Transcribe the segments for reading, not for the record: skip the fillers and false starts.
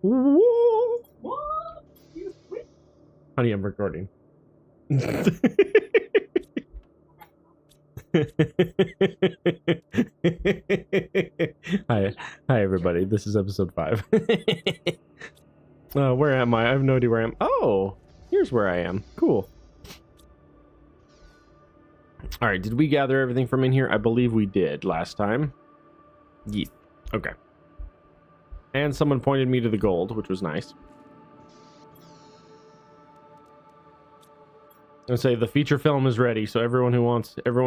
Honey, I'm recording. Hi everybody. This is episode 5. Where am I? I have no idea where I am. Oh, here's where I am. Cool. All right. Did we gather everything from in here? I believe we did last time. Yeah. Okay. And someone pointed me to the gold, which was nice. And say the feature film is ready, so everyone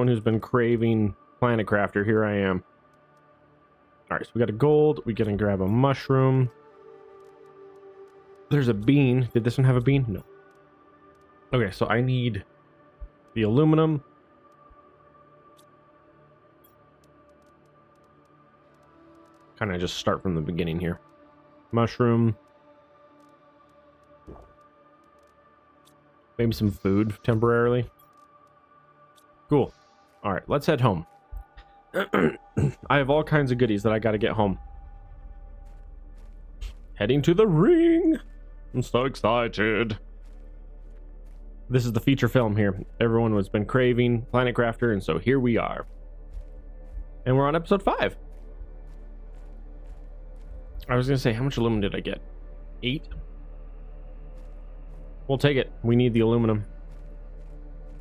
who's been craving Planet Crafter, here I am. All right, so we got a gold. We can grab a mushroom. There's a bean. Did this one have a bean? No. Okay, so I need the aluminum. Kind of just start from the beginning here. Mushroom. Maybe some food temporarily. Cool. All right, let's head home. I have all kinds of goodies that I got to get home. Heading to the ring. I'm so excited. This is the feature film here. Everyone has been craving Planet Crafter, and so here we are. And we're on episode 5. I was going to say, how much aluminum did I get? 8? We'll take it. We need the aluminum.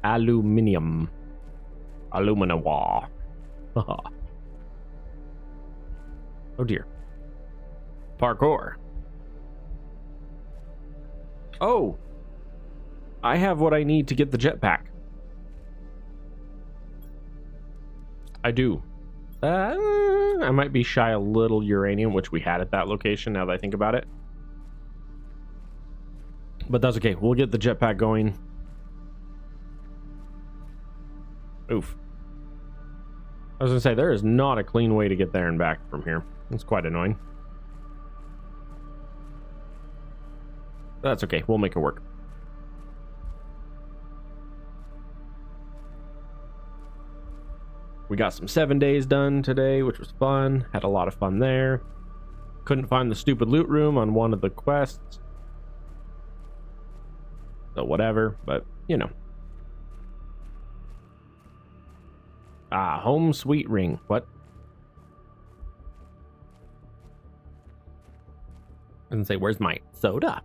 Aluminium. Aluminium. Oh dear. Parkour. Oh! I have what I need to get the jetpack. I do. I might be shy a little uranium, which we had at that location now that I think about it. But that's okay. We'll get the jetpack going. Oof. I was going to say, there is not a clean way to get there and back from here. It's quite annoying. But that's okay. We'll make it work. We got some 7 days done today, which was fun. Had a lot of fun there. Couldn't find the stupid loot room on one of the quests. So whatever, but you know. Ah, home sweet ring. What? And say, where's my soda?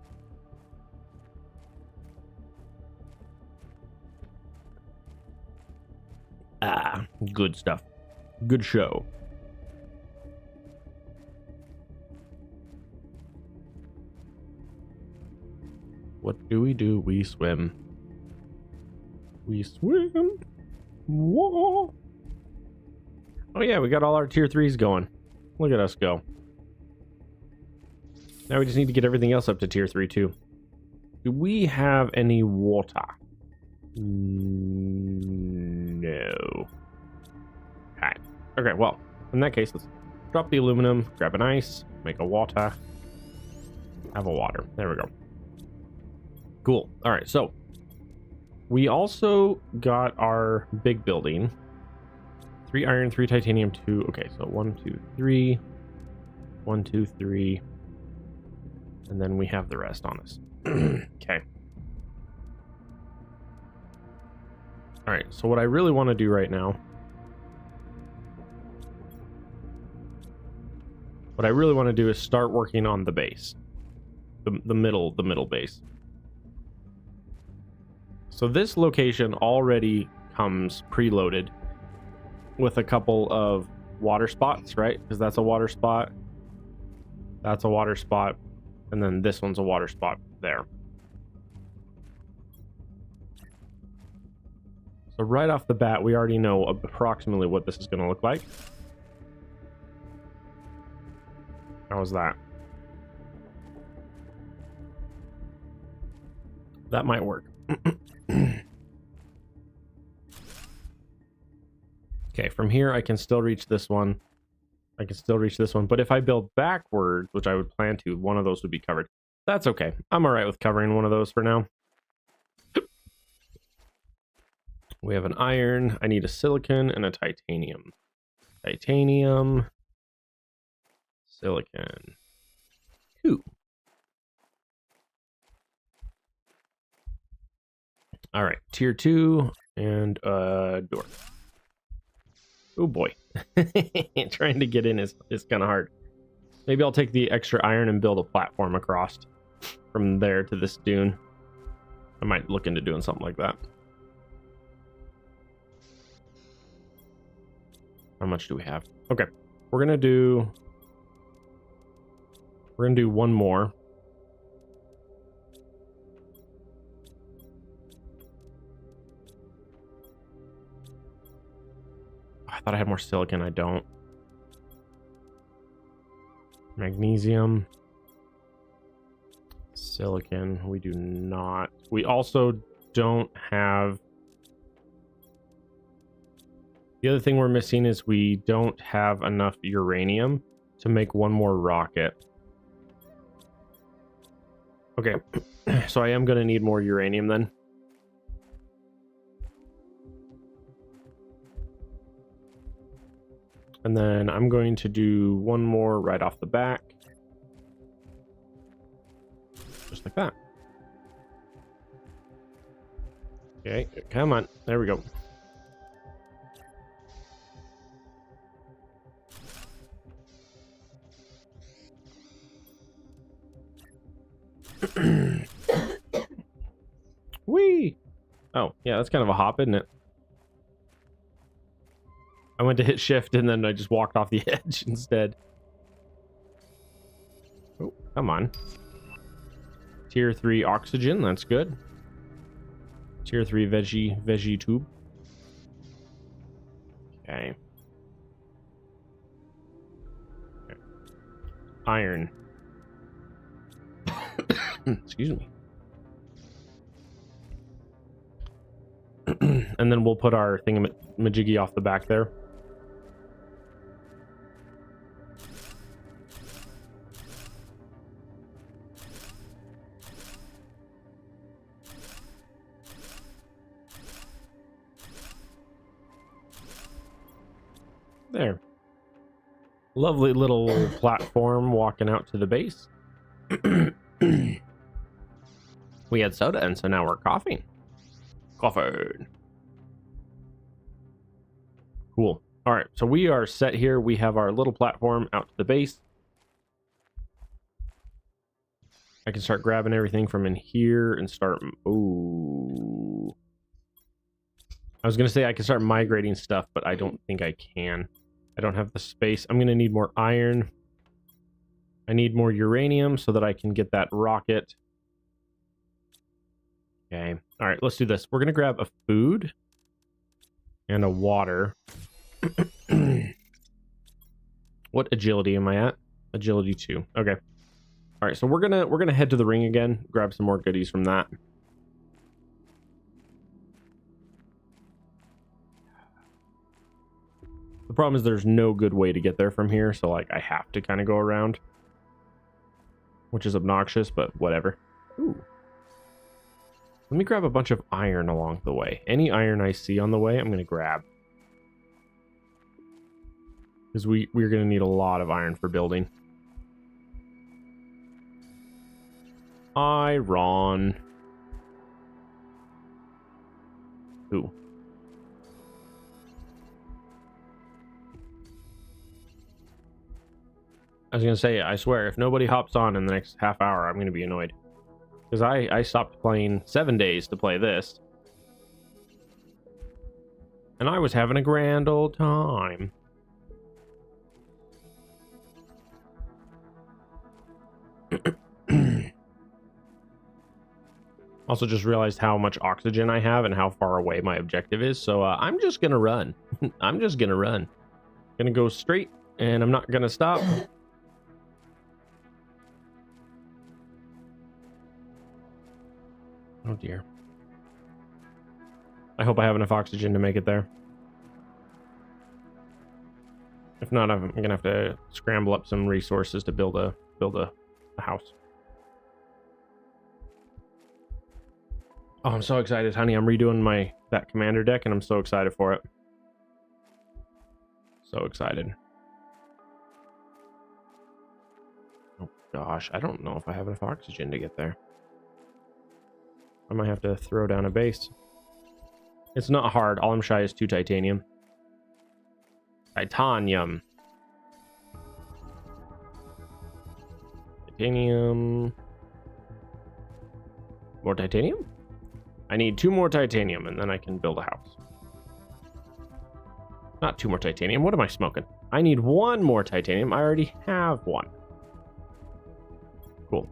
Ah, good stuff. Good show. What do? We swim. We swim. Whoa. Oh yeah, we got all our tier 3s going. Look at us go. Now we just need to get everything else up to tier 3 too. Do we have any water? No. Okay. Okay, well, in that case, let's drop the aluminum, grab an ice, make a water. Have a water. There we go. Cool. All right, so we also got our big building. 3 iron, 3 titanium, 2. Okay, so 1, 2, 3. 1, 2, 3. And then we have the rest on us. Okay. All right, so what I really want to do right now. What I really want to do is start working on the base. The middle base. So this location already comes preloaded with a couple of water spots, right? Because that's a water spot. That's a water spot. And then this one's a water spot there. So right off the bat, we already know approximately what this is going to look like. How was that? That might work. Okay, from here I can still reach this one. I can still reach this one, but if I build backwards, which I would plan to, one of those would be covered. That's okay. I'm all right with covering one of those for now. We have an iron. I need a silicon and a titanium. Titanium. Silicon. 2. All right, tier 2 and door. Oh boy. Trying to get in is kind of hard. Maybe I'll take the extra iron and build a platform across from there to this dune. I might look into doing something like that. How much do we have? Okay, we're gonna do one more. I thought I had more silicon. I don't. Magnesium, silicon. We do not. We also don't have. The other thing we're missing is we don't have enough uranium to make one more rocket. Okay, so I am going to need more uranium then. And then I'm going to do one more right off the back. Just like that. Okay, come on. There we go. Whee! Oh, yeah, that's kind of a hop, isn't it? I went to hit shift and then I just walked off the edge instead. Oh, come on. Tier 3 oxygen, that's good. Tier 3 veggie tube. Okay. Iron. Excuse me. And then we'll put our thingamajiggy off the back there. There. Lovely little platform walking out to the base. We had soda, and so now we're coughing. Coffee. Cool. All right, so we are set here. We have our little platform out to the base. I can start grabbing everything from in here and start... Ooh. I was going to say I can start migrating stuff, but I don't think I can. I don't have the space. I'm going to need more iron. I need more uranium so that I can get that rocket. Okay. All right, let's do this. We're going to grab a food and a water. What agility am I at? Agility 2. Okay. All right, so we're going to head to the ring again, grab some more goodies from that. The problem is there's no good way to get there from here, so like I have to kind of go around, which is obnoxious, but whatever. Ooh. Let me grab a bunch of iron along the way. Any iron I see on the way, I'm going to grab. Because we're going to need a lot of iron for building. Iron. Ooh. I was going to say, I swear, if nobody hops on in the next half hour, I'm going to be annoyed. Because I stopped playing 7 days to play this. And I was having a grand old time. Also just realized how much oxygen I have and how far away my objective is. So I'm just going to run. I'm just going to run. Going to go straight and I'm not going to stop. Oh dear. I hope I have enough oxygen to make it there. If not, I'm gonna have to scramble up some resources to build a house. Oh, I'm so excited, honey. I'm redoing that commander deck and I'm so excited for it. So excited. Oh gosh, I don't know if I have enough oxygen to get there. I might have to throw down a base. It's not hard. All I'm shy is 2 titanium. Titanium. Titanium. More titanium? I need 2 more titanium and then I can build a house. Not 2 more titanium. What am I smoking? I need 1 more titanium. I already have 1. Cool.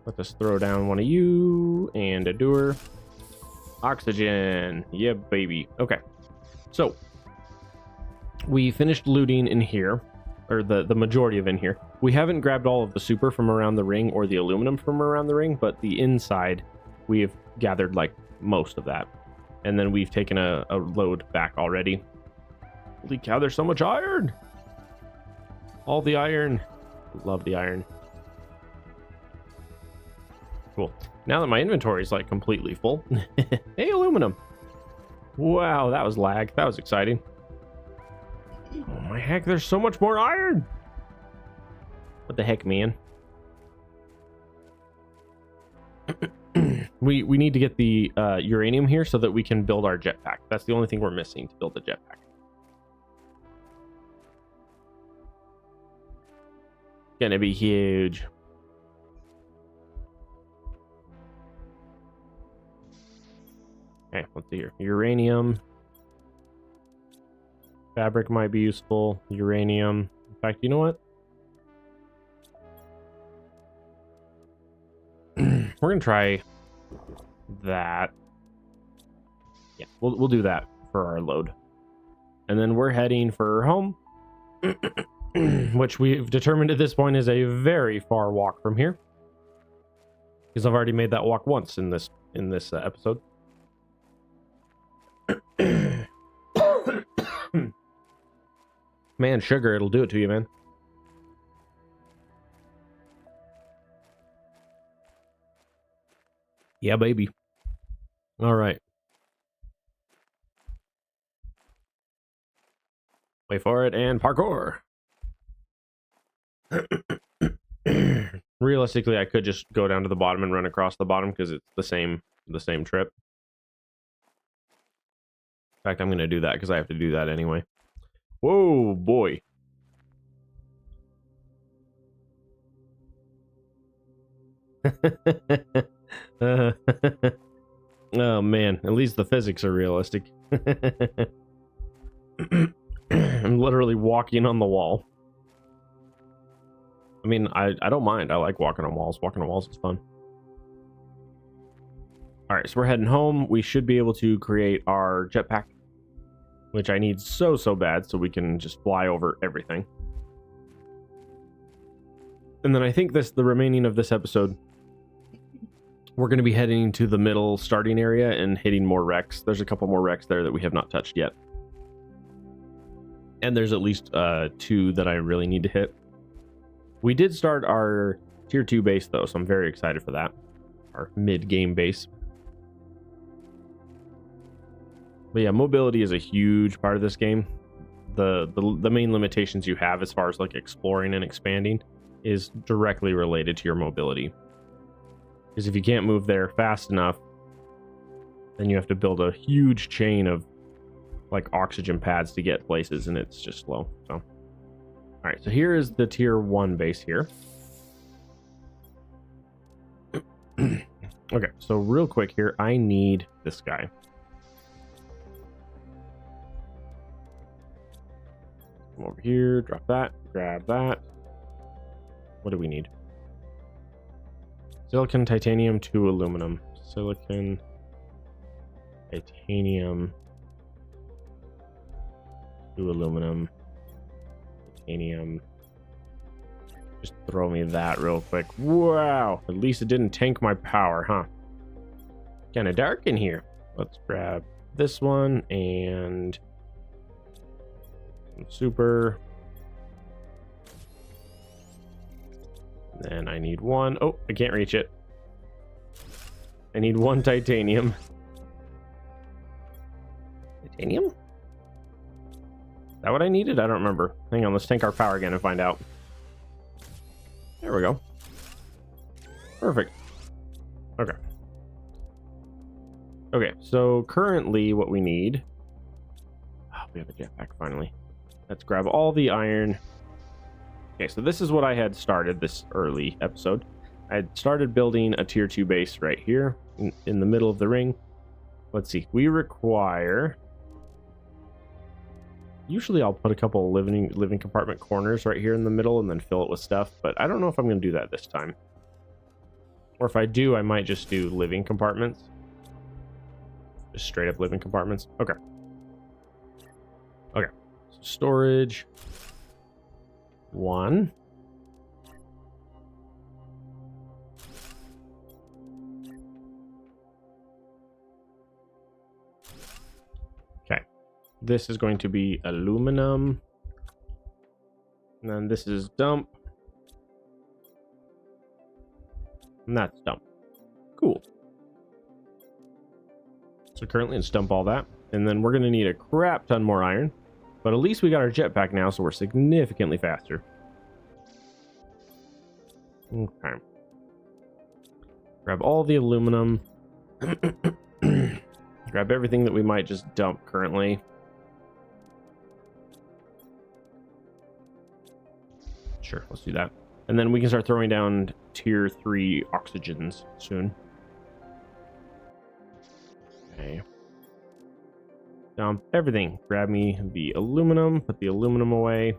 Let us throw down 1 of you and a doer. Oxygen. Yeah, baby. Okay. So we finished looting in here, or the majority of in here. We haven't grabbed all of the super from around the ring or the aluminum from around the ring, but the inside we have gathered like most of that. And then we've taken a load back already. Holy cow, there's so much iron. All the iron. Love the iron. Cool. Now that my inventory is like completely full. Hey, aluminum. Wow, that was lag. That was exciting. Oh my heck, there's so much more iron. What the heck, man? we need to get the uranium here so that we can build our jetpack. That's the only thing we're missing to build the jetpack. Gonna be huge. Okay, let's see here. Uranium. Fabric might be useful. Uranium. In fact, you know what? We're gonna try that. Yeah, we'll do that for our load. And then we're heading for home. Which we've determined at this point is a very far walk from here. Because I've already made that walk once in this episode. Man, sugar, it'll do it to you, man. Yeah, baby. All right. Wait for it and parkour. Realistically, I could just go down to the bottom and run across the bottom because it's the same trip. In fact, I'm going to do that because I have to do that anyway. Whoa, boy. Oh, man. At least the physics are realistic. I'm literally walking on the wall. I mean, I don't mind. I like walking on walls. Walking on walls is fun. All right, so we're heading home. We should be able to create our jetpack, which I need so bad so we can just fly over everything. And then I think the remaining of this episode, we're going to be heading to the middle starting area and hitting more wrecks. There's a couple more wrecks there that we have not touched yet. And there's at least 2 that I really need to hit. We did start our tier 2 base though, so I'm very excited for that. Our mid-game base. But yeah, mobility is a huge part of this game. The main limitations you have as far as like exploring and expanding is directly related to your mobility. Because if you can't move there fast enough, then you have to build a huge chain of like oxygen pads to get places, and it's just slow. So, all right, so here is the tier 1 base here. Okay, so real quick here, I need this guy. Come over here, drop that, grab that. What do we need? Silicon, titanium, 2 aluminum. Silicon, titanium, 2 aluminum, titanium. Just throw me that real quick. Wow, at least it didn't tank my power, huh? Kind of dark in here. Let's grab this one and some super. Then I need 1. Oh, I can't reach it. I need 1 titanium. Titanium? Is that what I needed? I don't remember. Hang on, let's tank our power again and find out. There we go. Perfect. Okay. Okay, so currently what we need... Oh, we have a jetpack finally. Let's grab all the iron. Okay, so this is what I had started this early episode. I had started building a tier 2 base right here in the middle of the ring. Let's see, we require... Usually I'll put a couple of living compartment corners right here in the middle and then fill it with stuff, but I don't know if I'm going to do that this time. Or if I do, I might just do living compartments. Just straight up living compartments. Okay. Okay. So storage. 1. Okay. This is going to be aluminum. And then this is dump. And that's dump. Cool. So currently let's dump all that. And then we're going to need a crap ton more iron. But at least we got our jetpack now, so we're significantly faster. Okay. Grab all the aluminum. Grab everything that we might just dump currently. Sure, let's do that. And then we can start throwing down tier 3 oxygens soon. Okay. Dump everything. Grab me the aluminum. Put the aluminum away.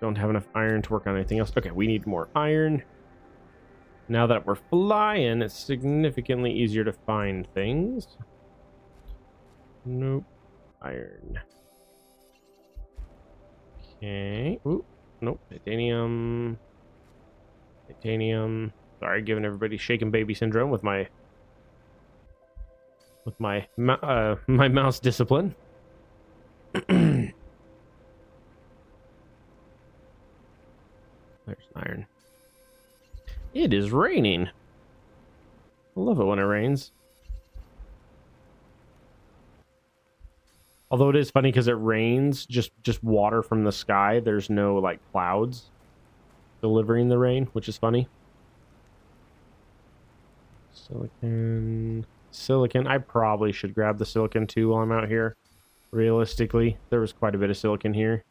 Don't have enough iron to work on anything else. Okay, we need more iron. Now that we're flying, it's significantly easier to find things. Nope. Iron. Okay. Ooh. Nope. Titanium. Titanium. Sorry, giving everybody shaken baby syndrome with my my mouse discipline. There's iron. It is raining. I love it when it rains. Although it is funny because it rains just water from the sky. There's no like clouds delivering the rain, which is funny. Silicon. I probably should grab the silicon too while I'm out here. Realistically, there was quite a bit of silicon here.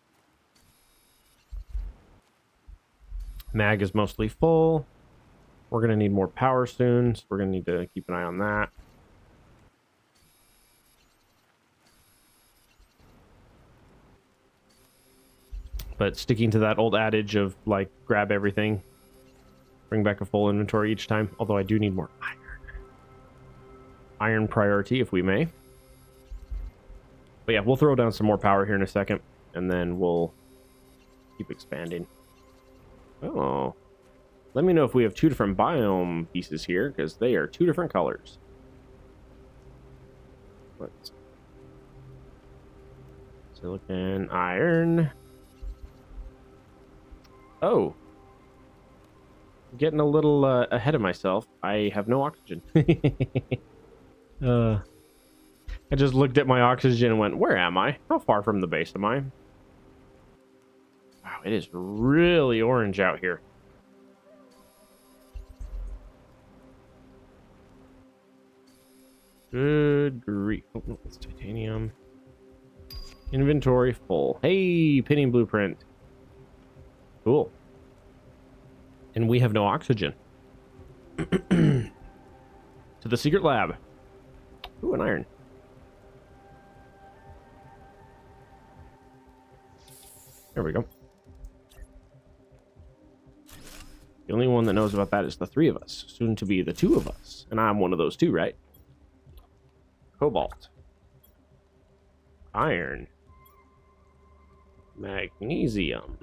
Mag is mostly full. We're going to need more power soon, so we're going to need to keep an eye on that. But sticking to that old adage of, like, grab everything. Bring back a full inventory each time. Although I do need more iron. Iron priority, if we may. But yeah, we'll throw down some more power here in a second. And then we'll keep expanding. Oh. Let me know if we have 2 different biome pieces here, because they are 2 different colors. Let's... Silicon, iron. Oh. Getting a little ahead of myself. I have no oxygen. I just looked at my oxygen and went, where am I? How far from the base am I? Wow, it is really orange out here. Good grief. Oh, no, it's titanium. Inventory full. Hey, pinning blueprint. Cool. And we have no oxygen. To the secret lab. Ooh, an iron. There we go. The only one that knows about that is the 3 of us. Soon to be the 2 of us. And I'm one of those 2, right? Cobalt. Iron. Magnesium.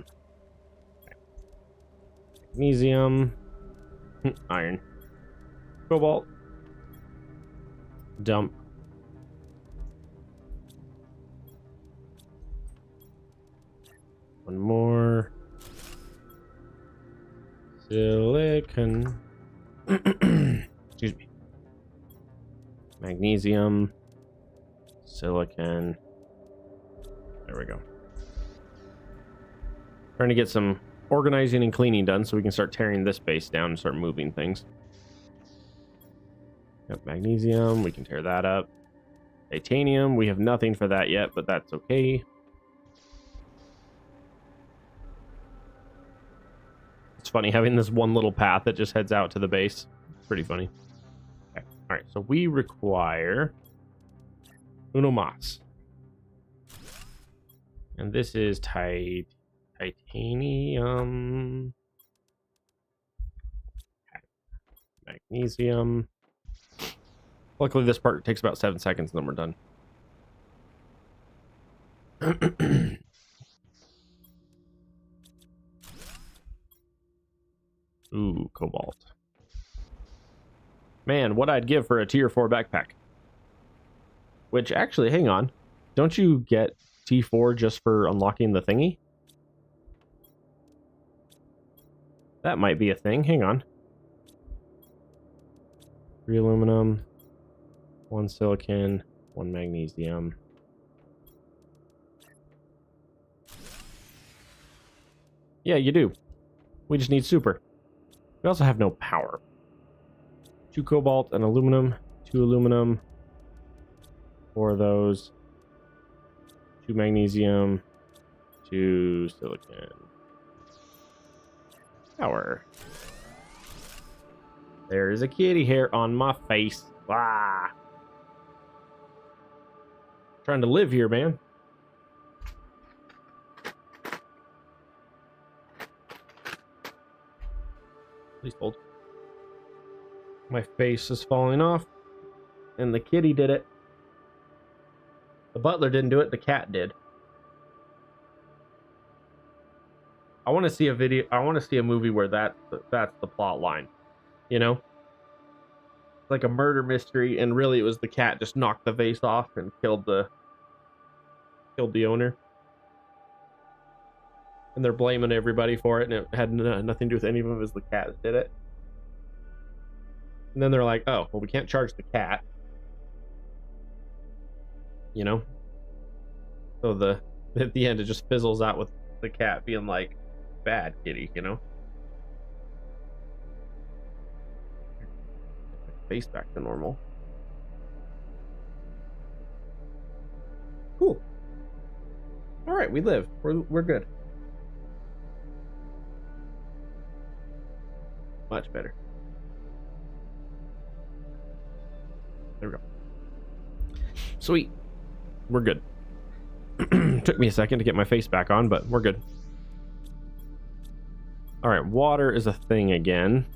Magnesium. Iron. Cobalt. Dump. One more. Silicon. Excuse me. Magnesium. Silicon. There we go. Trying to get some organizing and cleaning done so we can start tearing this base down and start moving things. Yep, magnesium, we can tear that up. Titanium, we have nothing for that yet, but that's okay. It's funny having this one little path that just heads out to the base. Pretty funny. Okay. All right, so we require uno mas. And this is titanium. Magnesium. Luckily, this part takes about 7 seconds, and then we're done. Ooh, cobalt. Man, what I'd give for a tier 4 backpack. Which, actually, hang on. Don't you get T4 just for unlocking the thingy? That might be a thing. Hang on. 3 aluminum, 1 silicon, 1 magnesium. Yeah, you do. We just need super. We also have no power. 2 cobalt and aluminum, 2 aluminum, 4 of those, 2 magnesium, 2 silicon. Power. There is a kitty hair on my face. Ah. Trying to live here, man. Please hold. My face is falling off. And the kitty did it. The butler didn't do it, the cat did. I want to see a video. I want to see a movie where that's the plot line. You know? Like a murder mystery, and really it was the cat just knocked the vase off and killed the owner. And they're blaming everybody for it, and it had nothing to do with any of them, as the cat that did it. And then they're like, oh, well, we can't charge the cat. You know? So at the end, it just fizzles out with the cat being like, bad kitty, you know? Face back to normal. Cool. All right, we live. We're good. Much better. There we go. Sweet. We're good. Took me a second to get my face back on, but we're good. All right, water is a thing again.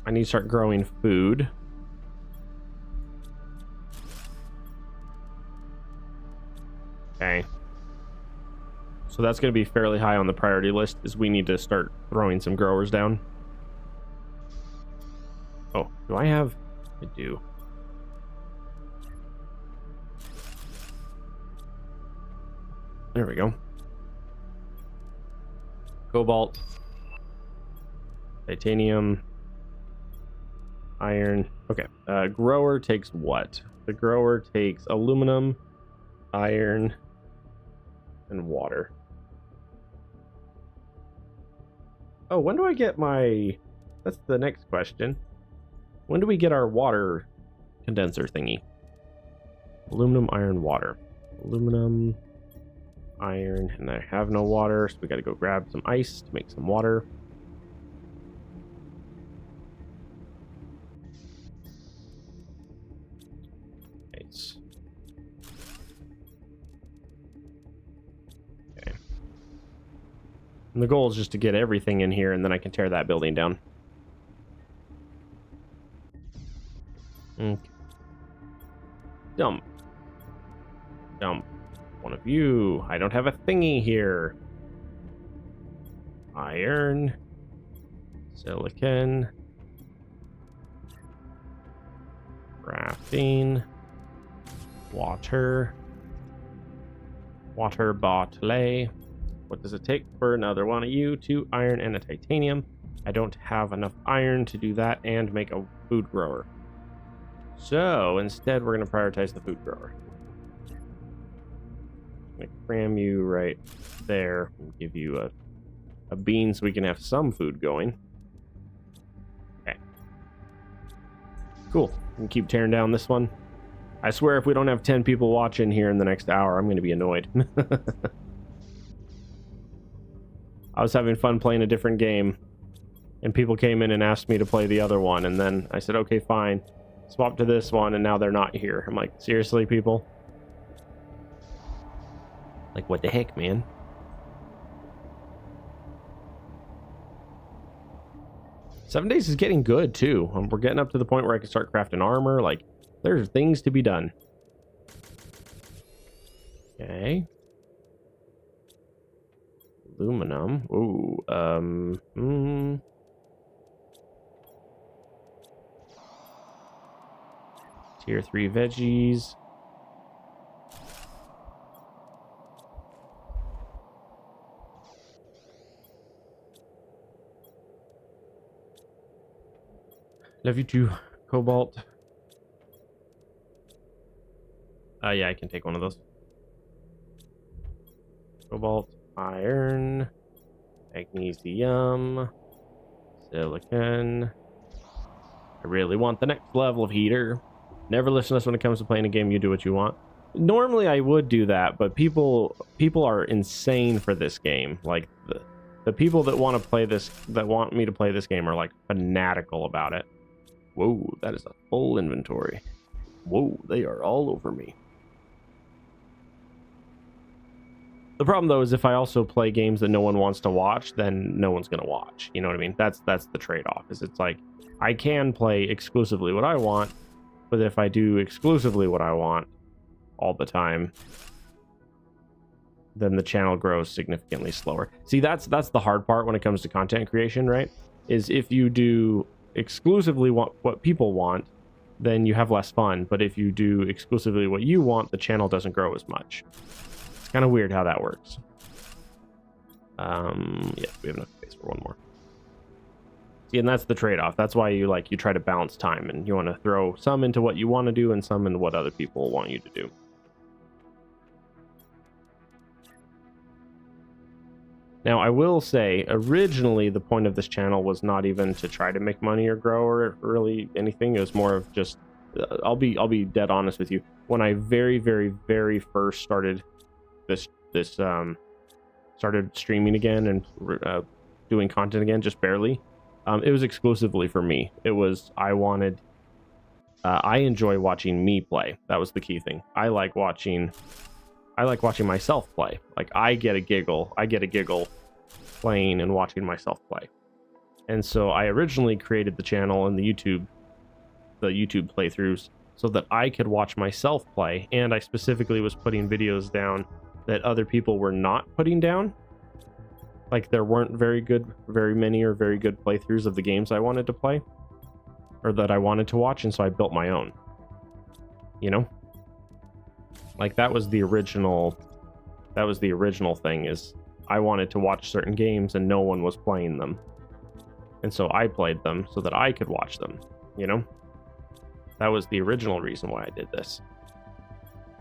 I need to start growing food. Okay. So that's going to be fairly high on the priority list, is we need to start throwing some growers down. Oh, do I have? I do. There we go. Cobalt. Titanium. Iron. Okay. Grower takes what? The grower takes aluminum, iron, and water. Oh, when do I get my... That's the next question. When do we get our water condenser thingy? Aluminum, iron, water. Aluminum, iron, and I have no water, so we gotta go grab some ice to make some water. Nice. Okay. And the goal is just to get everything in here, and then I can tear that building down. Okay. Dump. Dump. One of you. I don't have a thingy here. Iron. Silicon. Crafting. Water. Water bottle. What does it take for another one of you? 2 iron and a titanium. I don't have enough iron to do that and make a food grower. So instead, we're going to prioritize the food grower. I'm going to cram you right there and give you a a bean so we can have some food going. Okay. Cool. We can keep tearing down this one. I swear if we don't have 10 people watching here in the next hour, I'm going to be annoyed. I was having fun playing a different game, and people came in and asked me to play the other one, and then I said, okay, fine. Swap to this one, and now they're not here. I'm like, seriously, people? Like, what the heck, man? Seven Days is getting good, too. We're getting up to the point where I can start crafting armor. Like, there's things to be done. Okay. Aluminum. Ooh, Tier 3 veggies. Love you too, Cobalt. Yeah, I can take one of those. Cobalt, iron, magnesium, silicon. I really want the next level of heater. Never listen to us when it comes to playing a game. You do what you want. Normally I would do that, but people are insane for this game. Like the people that want to play this, that want me to play this game, are like fanatical about it. Whoa, that is a full inventory. Whoa, they are all over me. The problem though is if I also play games that no one wants to watch, then no one's gonna watch. You know what I mean? That's the trade-off. Is it's like I can play exclusively what I want, but if I do exclusively what I want all the time, then the channel grows significantly slower. See, that's the hard part when it comes to content creation, right? Is if you do exclusively what people want, then you have less fun. But if you do exclusively what you want, the channel doesn't grow as much. It's kind of weird how that works. Yeah, we have enough space for one more. See, and that's the trade-off. That's why you try to balance time, and you want to throw some into what you want to do and some into what other people want you to do. Now, I will say, originally the point of this channel was not even to try to make money or grow or really anything. It was more of just, I'll be dead honest with you. When I very, very, very first started started streaming again and doing content again, just barely, it was exclusively for me. It was, I enjoy watching me play. That was the key thing. I like watching myself play. Like, I get a giggle playing and watching myself play. And so I originally created the channel and the YouTube playthroughs so that I could watch myself play, and I specifically was putting videos down that other people were not putting down. Like, there weren't very many playthroughs of the games I wanted to play or that I wanted to watch, and so I built my own. You know? Like, that was the original thing, is I wanted to watch certain games and no one was playing them. And so I played them so that I could watch them, you know? That was the original reason why I did this.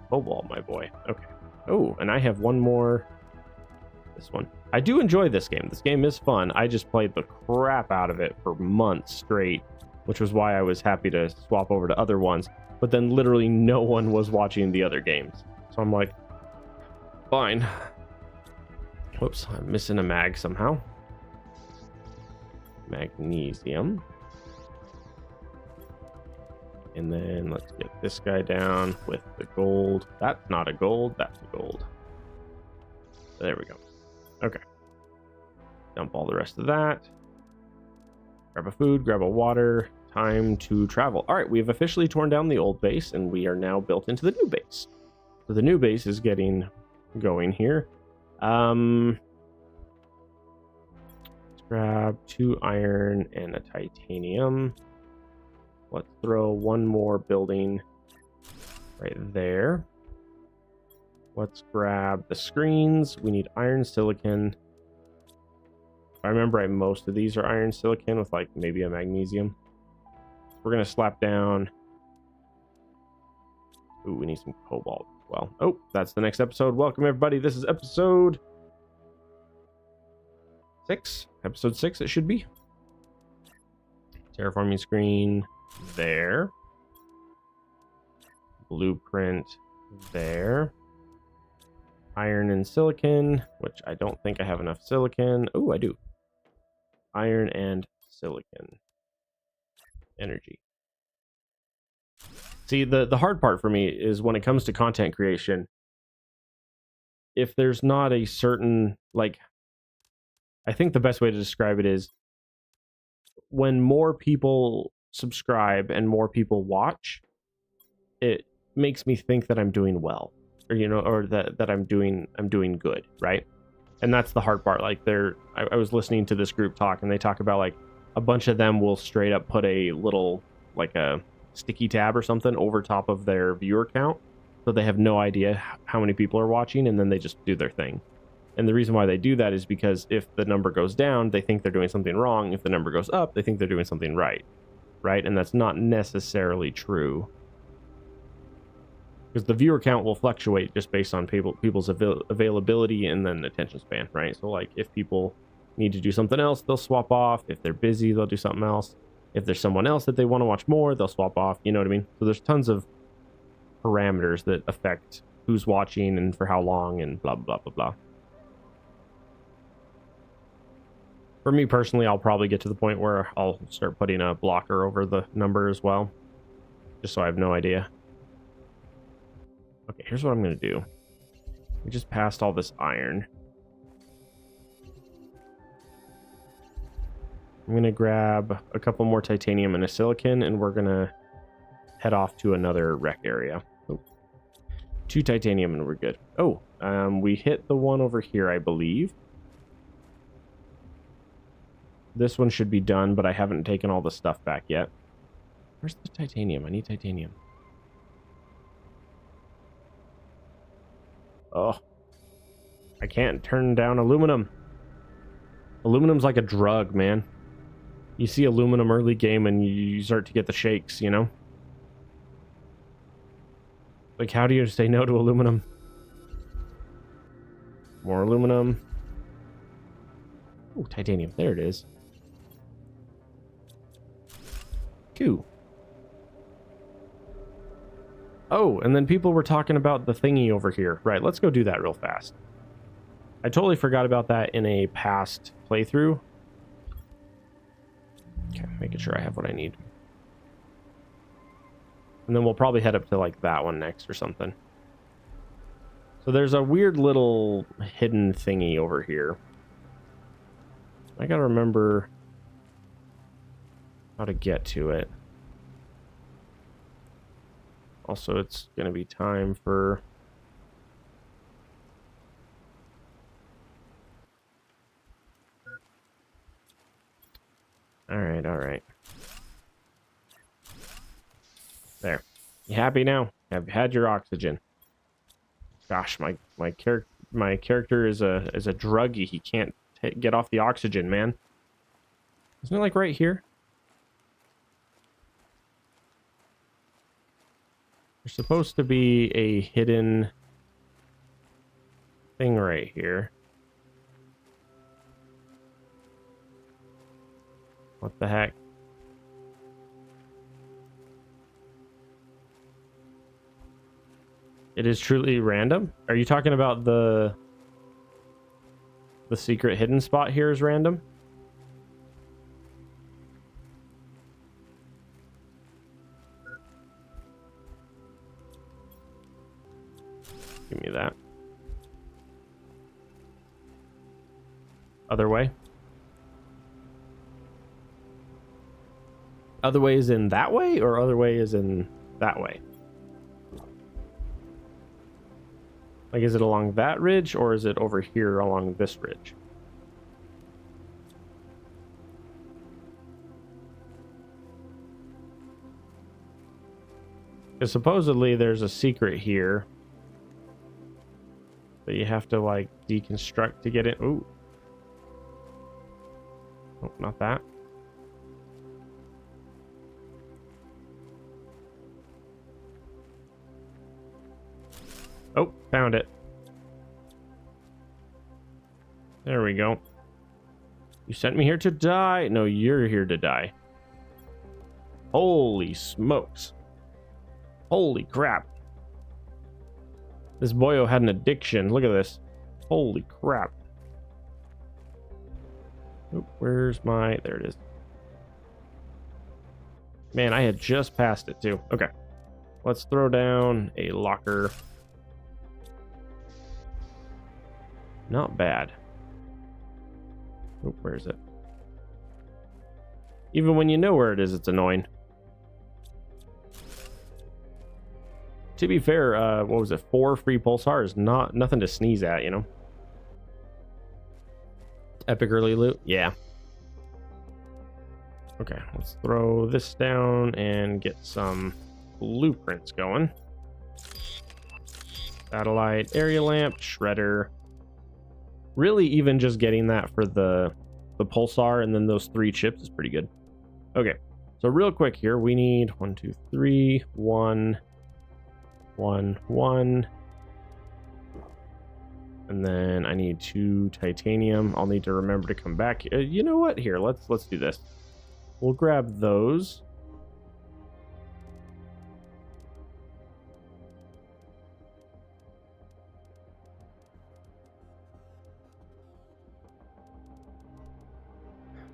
Cobalt, my boy. Okay. Oh, and I have one more. This one. I do enjoy this game. This game is fun. I just played the crap out of it for months straight, which was why I was happy to swap over to other ones. But then literally no one was watching the other games. So I'm like, fine. Whoops, I'm missing a mag somehow. Magnesium. And then let's get this guy down with the gold. That's not a gold, that's a gold. There we go. Okay. Dump all the rest of that. Grab a food, grab a water. Time to travel. All right, we've officially torn down the old base and we are now built into the new base. So the new base is getting going here. Let's grab 2 iron and a titanium. Let's throw one more building right there. Let's grab the screens. We need iron silicon. I remember most of these are iron silicon with like maybe a magnesium. We're gonna slap down. Ooh, we need some cobalt as well. Oh, that's the next episode. Welcome everybody. This is episode 6. Episode 6 it should be. Terraforming screen there. Blueprint there. Iron and silicon, which I don't think I have enough silicon. Oh, I do. Iron and silicon. Energy. See, the hard part for me is when it comes to content creation, if there's not a certain, like, I think the best way to describe it is when more people subscribe and more people watch, it makes me think that I'm doing well, or or that I'm doing good, right? And that's the hard part. Like, I was listening to this group talk, and they talk about, like, a bunch of them will straight up put a little, like, a sticky tab or something over top of their viewer count, so they have no idea how many people are watching, and then they just do their thing. And the reason why they do that is because if the number goes down, they think they're doing something wrong. If the number goes up, they think they're doing something right, and that's not necessarily true, because the viewer count will fluctuate just based on people's availability and then attention span, right? So, like, if people need to do something else, they'll swap off. If they're busy, they'll do something else. If there's someone else that they want to watch more, they'll swap off. You know what I mean? So there's tons of parameters that affect who's watching and for how long and blah, blah, blah, blah. For me personally, I'll probably get to the point where I'll start putting a blocker over the number as well, just so I have no idea. Okay, here's what I'm going to do. We just passed all this iron. I'm going to grab a couple more titanium and a silicon, and we're going to head off to another wreck area. Oh, 2 titanium and we're good. Oh, we hit the one over here, I believe. This one should be done, but I haven't taken all the stuff back yet. Where's the titanium? I need titanium. Oh, I can't turn down aluminum. Aluminum's like a drug, man. You see aluminum early game and you start to get the shakes, you know? Like, how do you say no to aluminum? More aluminum. Oh, titanium. There it is. Cool. Oh, and then people were talking about the thingy over here. Right, let's go do that real fast. I totally forgot about that in a past playthrough. Okay, making sure I have what I need. And then we'll probably head up to, like, that one next or something. So there's a weird little hidden thingy over here. I gotta remember how to get to it. Also, it's gonna be time for... Alright, alright. There. You happy now? Have had your oxygen. Gosh, my character is a druggie. He can't get off the oxygen, man. Isn't it, like, right here? There's supposed to be a hidden thing right here. What the heck? It is truly random? Are you talking about the secret hidden spot here is random? Give me that. Other way? Other way is in that way, or other way is in that way? Like, is it along that ridge, or is it over here along this ridge? Because supposedly there's a secret here that you have to, like, deconstruct to get it. Ooh. Oh, not that. Oh, found it. There we go. You sent me here to die. No, you're here to die. Holy smokes. Holy crap. This boyo had an addiction. Look at this. Holy crap. Oop, where's my... There it is. Man, I had just passed it too. Okay. Let's throw down a locker. Not bad. Oop, where is it? Even when you know where it is, it's annoying. To be fair, what was it? 4 free pulsars. Nothing to sneeze at, you know? Epic early loot? Yeah. Okay, let's throw this down and get some blueprints going. Satellite, area lamp, shredder. Really, even just getting that for the pulsar and then those 3 chips is pretty good. Okay, so real quick here, we need 1, 2, 3, 1, 1, 1. And then I need 2 titanium. I'll need to remember to come back. You know what? Here, let's do this. We'll grab those.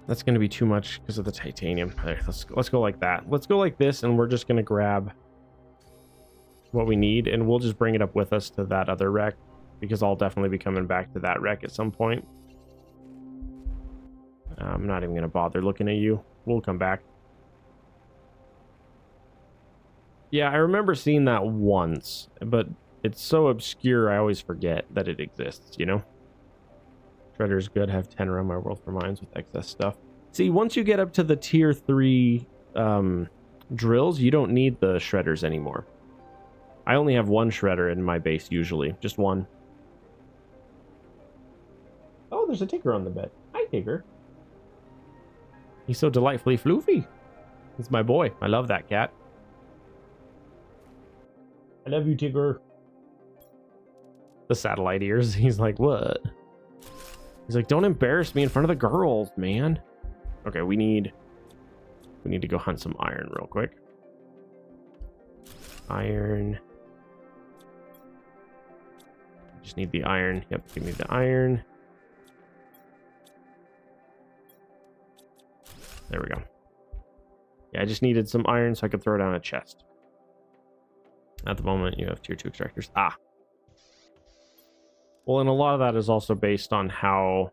That's going to be too much because of the titanium. Right, let's go like that. Let's go like this, and we're just going to grab what we need, and we'll just bring it up with us to that other wreck, because I'll definitely be coming back to that wreck at some point. I'm not even going to bother looking at you. We'll come back. Yeah, I remember seeing that once, but it's so obscure I always forget that it exists, you know? Shredder's good. Have 10 around my world for mines with excess stuff. See, once you get up to the tier 3 drills, you don't need the shredders anymore. I only have 1 shredder in my base usually. Just 1. Oh, there's a Tigger on the bed. Hi, Tigger. He's so delightfully floofy. He's my boy. I love that cat. I love you, Tigger. The satellite ears. He's like, what? He's like, don't embarrass me in front of the girls, man. Okay, we need to go hunt some iron real quick. Iron. Just need the iron. Yep, give me the iron. There we go. Yeah, I just needed some iron so I could throw down a chest. At the moment, you have tier 2 extractors. Ah. Well, and a lot of that is also based on how...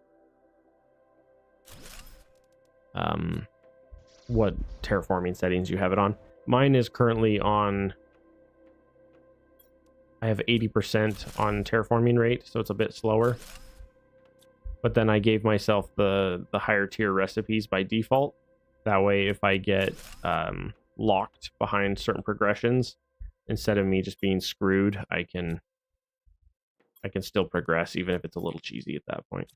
what terraforming settings you have it on. Mine is currently on... I have 80% on terraforming rate, so it's a bit slower. But then I gave myself the higher tier recipes by default. That way, if I get locked behind certain progressions, instead of me just being screwed, I can still progress, even if it's a little cheesy at that point.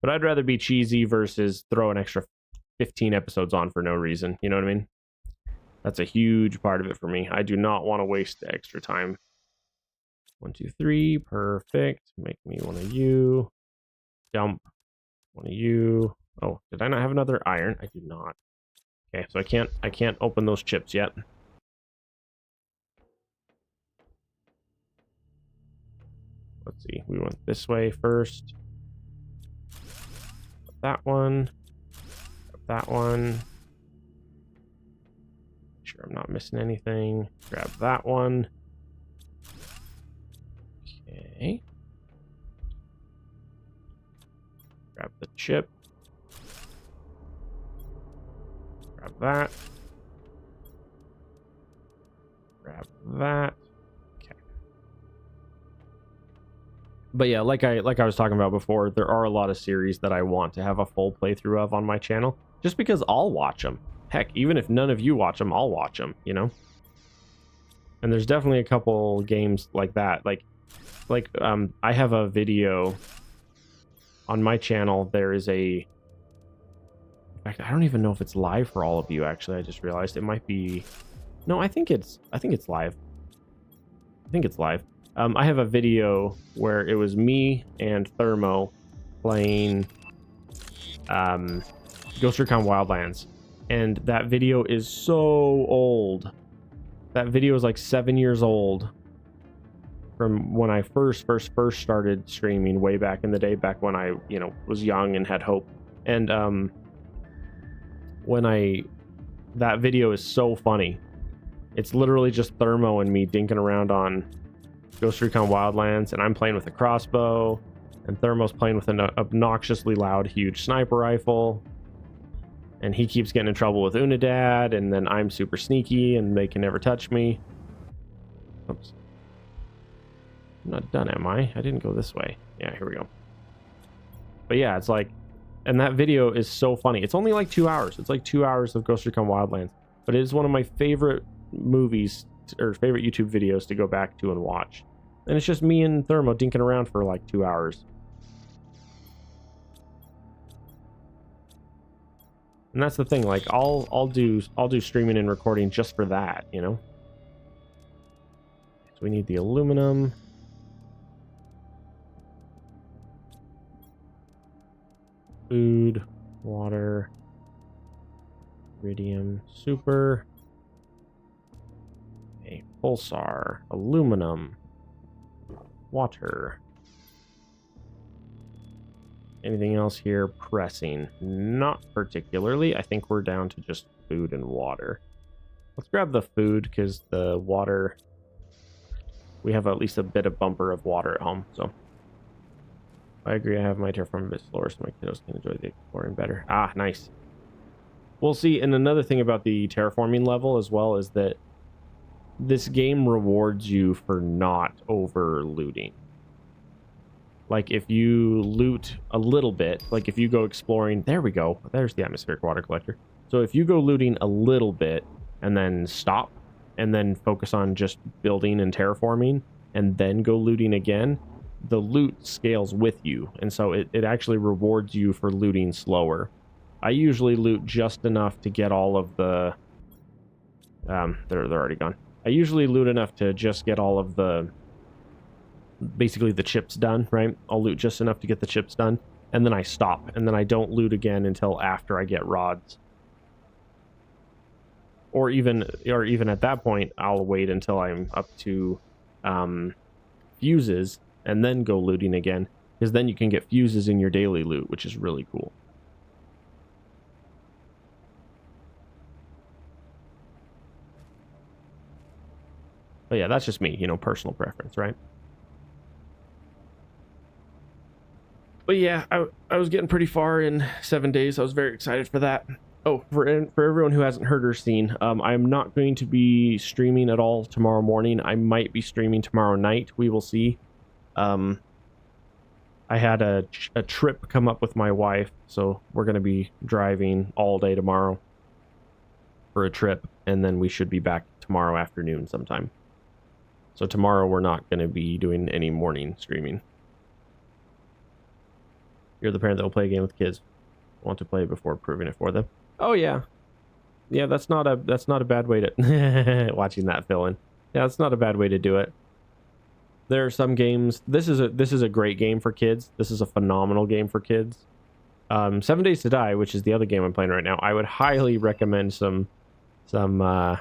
But I'd rather be cheesy versus throw an extra 15 episodes on for no reason. You know what I mean? That's a huge part of it for me. I do not want to waste the extra time. 1, 2, 3, perfect. Make me one of you. Dump one of you. Oh, did I not have another iron? I do not. Okay, so I can't open those chips yet. Let's see. We went this way first. That one. That one. Make sure I'm not missing anything. Grab that one. Okay. Grab the chip. Grab that. Grab that. Okay. But yeah, like I was talking about before, there are a lot of series that I want to have a full playthrough of on my channel, just because I'll watch them. Heck, even if none of you watch them, I'll watch them, you know? And there's definitely a couple games like that. Like I have a video on my channel. There is a... In fact, I don't even know if it's live for all of you, actually. I just realized it might be... No, I think it's live. I think it's live. I have a video where it was me and Thermo playing Ghost Recon Wildlands, and that video is so old. That video is like 7 years old from when I first started streaming way back in the day, back when I, you know, was young and had hope. And that video is so funny. It's literally just Thermo and me dinking around on Ghost Recon Wildlands, and I'm playing with a crossbow, and Thermo's playing with an obnoxiously loud, huge sniper rifle, and he keeps getting in trouble with Unidad, and then I'm super sneaky, and they can never touch me. Oops. I'm not done, am I? I didn't go this way. Yeah, here we go. But yeah, it's like, and that video is so funny. It's only like 2 hours. It's like 2 hours of Ghost Recon Wildlands, but it is one of my favorite movies or favorite YouTube videos to go back to and watch. And it's just me and Thermo dinking around for like 2 hours. And that's the thing, like I'll do streaming and recording just for that, you know. So we need the aluminum. Food, water, iridium, super. A pulsar, aluminum, water. Anything else here pressing? Not particularly. I think we're down to just food and water. Let's grab the food because the water, we have at least a bit of bumper of water at home. So I agree. I have my terraform a bit slower so my kiddos can enjoy the exploring better. Ah, nice. We'll see. And another thing about the terraforming level as well is that this game rewards you for not over looting. Like if you loot a little bit, like if you go exploring, there we go. There's the atmospheric water collector. So if you go looting a little bit and then stop and then focus on just building and terraforming and then go looting again, the loot scales with you. And so it actually rewards you for looting slower. I usually loot just enough to get all of the, they're already gone. I usually loot enough to just get all of the, basically the chips done, right? I'll loot just enough to get the chips done, and then I stop, and then I don't loot again until after I get rods. Or even at that point, I'll wait until I'm up to fuses, and then go looting again, because then you can get fuses in your daily loot, which is really cool. But yeah, that's just me, you know, personal preference, right? But yeah, I was getting pretty far in 7 days. I was very excited for that. Oh, for everyone who hasn't heard or seen, I am not going to be streaming at all tomorrow morning. I might be streaming tomorrow night. We will see. I had a trip come up with my wife, so we're going to be driving all day tomorrow for a trip, and then we should be back tomorrow afternoon sometime. So tomorrow we're not going to be doing any morning streaming. You're the parent that will play a game with kids. Want to play before proving it for them. Oh yeah. Yeah, that's not a bad way to watching that fill in. Yeah, that's not a bad way to do it. There are some games. This is a great game for kids. This is a phenomenal game for kids. 7 Days to Die, which is the other game I'm playing right now. I would highly recommend some what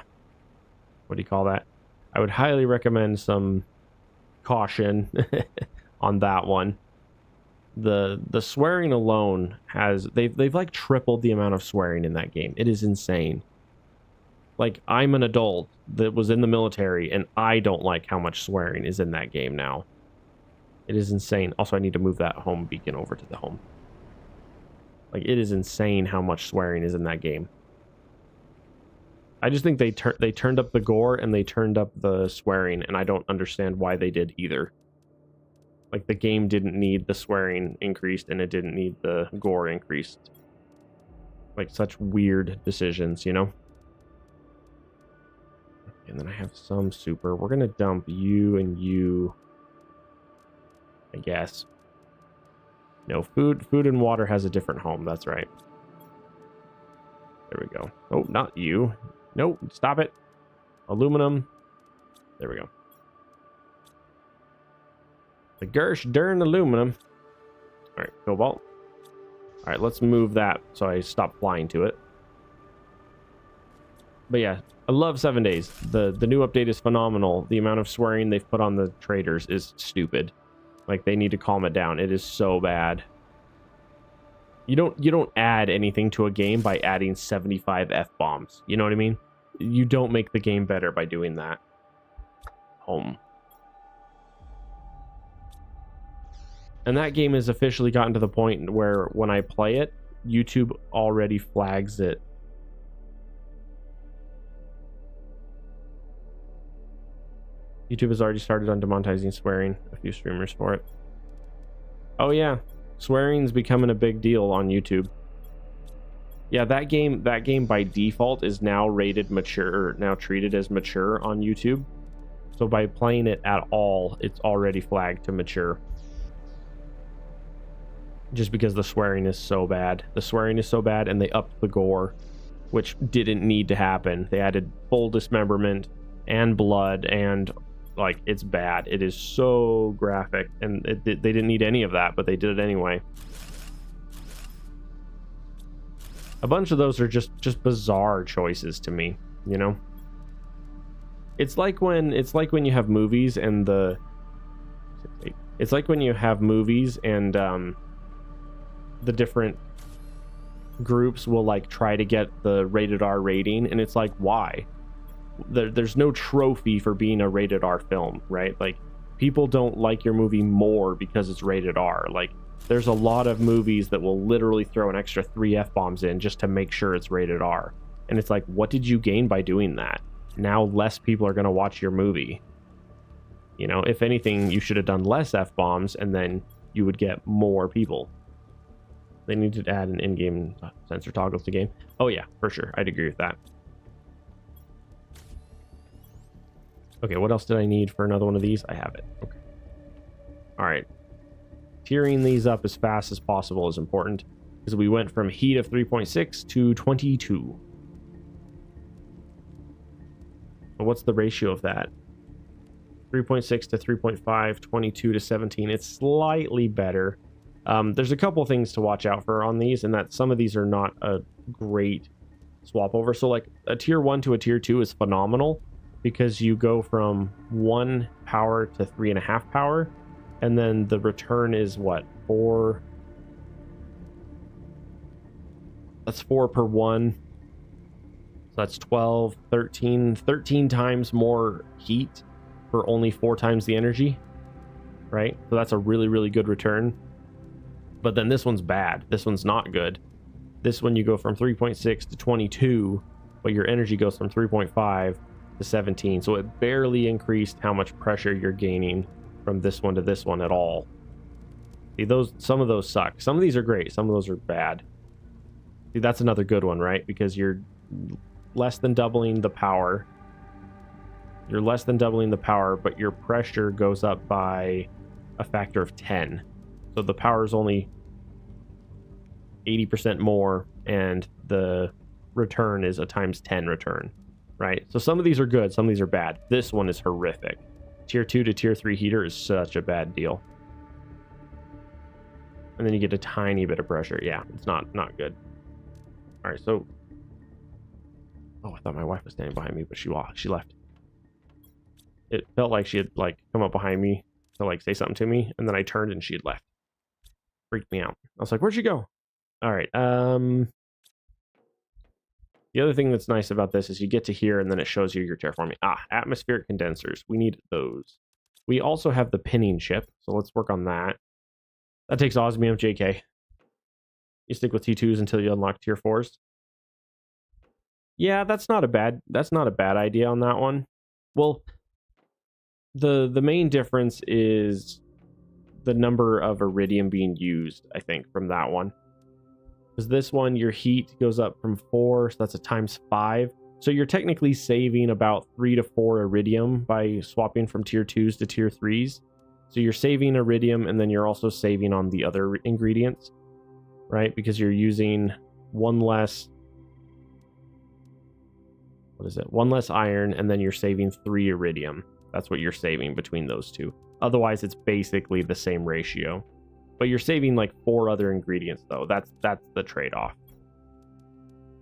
do you call that? I would highly recommend some caution on that one. The swearing alone has they've like tripled the amount of swearing in that game. It is insane. Like, I'm an adult that was in the military and I don't like how much swearing is in that game now. It is insane. Also, I need to move that home beacon over to the home. Like, it is insane how much swearing is in that game. I just think they turned up the gore and they turned up the swearing, and I don't understand why they did either. Like, the game didn't need the swearing increased and it didn't need the gore increased. Like, such weird decisions, you know? And then I have some super. We're gonna dump you and you, I guess. No, food and water has a different home. That's right. There we go. Oh, not you. Nope, stop it. Aluminum. There we go. The Gersh darn aluminum. All right, cobalt. All right, let's move that so I stop flying to it. But yeah, I love 7 days. The new update is phenomenal. The amount of swearing they've put on the traders is stupid. Like, they need to calm it down. It is so bad. You don't add anything to a game by adding 75 F-bombs. You know what I mean? You don't make the game better by doing that. Home. And that game has officially gotten to the point where when I play it, YouTube already flags it. YouTube has already started on demonetizing swearing. A few streamers for it. Oh yeah, swearing's becoming a big deal on YouTube. Yeah, that game by default is now rated mature, now treated as mature on YouTube. So by playing it at all, it's already flagged to mature. Just because the swearing is so bad. The swearing is so bad, and they upped the gore, which didn't need to happen. They added full dismemberment and blood, and like, it's bad. It is so graphic, and they didn't need any of that, but they did it anyway. A bunch of those are just bizarre choices to me, you know? It's like when you have movies and the different groups will like try to get the rated R rating, and it's like, why? There's no trophy for being a rated R film, right? Like, people don't like your movie more because it's rated R. Like, there's a lot of movies that will literally throw an extra 3 F-bombs in just to make sure it's rated R. And it's like, what did you gain by doing that? Now less people are going to watch your movie. You know, if anything, you should have done less F-bombs, and then you would get more people. They need to add an in-game sensor toggle to game. Oh yeah, for sure. I'd agree with that. Okay, what else did I need for another one of these? I have it. Okay. All right. Tiering these up as fast as possible is important, because we went from heat of 3.6 to 22. But what's the ratio of that? 3.6 to 3.5, 22 to 17. It's slightly better. There's a couple things to watch out for on these, and that some of these are not a great swap over. So like a tier 1 to a tier 2 is phenomenal, because you go from 1 power to 3.5 power, and then the return is what, 4? That's 4 per 1. So that's 12, 13 times more heat for only 4 times the energy, right? So that's a really, really good return. But then this one's bad. This one's not good. This one you go from 3.6 to 22, but your energy goes from 3.5 to 17. So it barely increased how much pressure you're gaining from this one to this one at all. See, some of those suck. Some of these are great. Some of those are bad. See, that's another good one, right? Because you're less than doubling the power. You're less than doubling the power, but your pressure goes up by a factor of 10. So the power is only 80% more, and the return is a times 10 return, right? So some of these are good, some of these are bad. This one is horrific. Tier 2 to tier 3 heater is such a bad deal. And then you get a tiny bit of pressure. Yeah, it's not good. All right, so... Oh, I thought my wife was standing behind me, but she left. It felt like she had like come up behind me to like say something to me, and then I turned and she had left. Freaked me out. I was like, where'd she go? All right. The other thing that's nice about this is you get to here and then it shows you your terraforming. Atmospheric condensers. We need those. We also have the pinning ship, so let's work on that. That takes osmium, JK. You stick with T2s until you unlock tier 4s. Yeah, that's not a bad idea on that one. Well, the main difference is the number of iridium being used, I think, from that one. Because this one, your heat goes up from 4, so that's a times 5. So you're technically saving about 3 to 4 iridium by swapping from tier 2s to tier 3s. So you're saving iridium, and then you're also saving on the other ingredients, right? Because you're using one less... What is it? 1 less iron, and then you're saving 3 iridium. That's what you're saving between those two. Otherwise, it's basically the same ratio. But you're saving like 4 other ingredients though. That's the trade-off.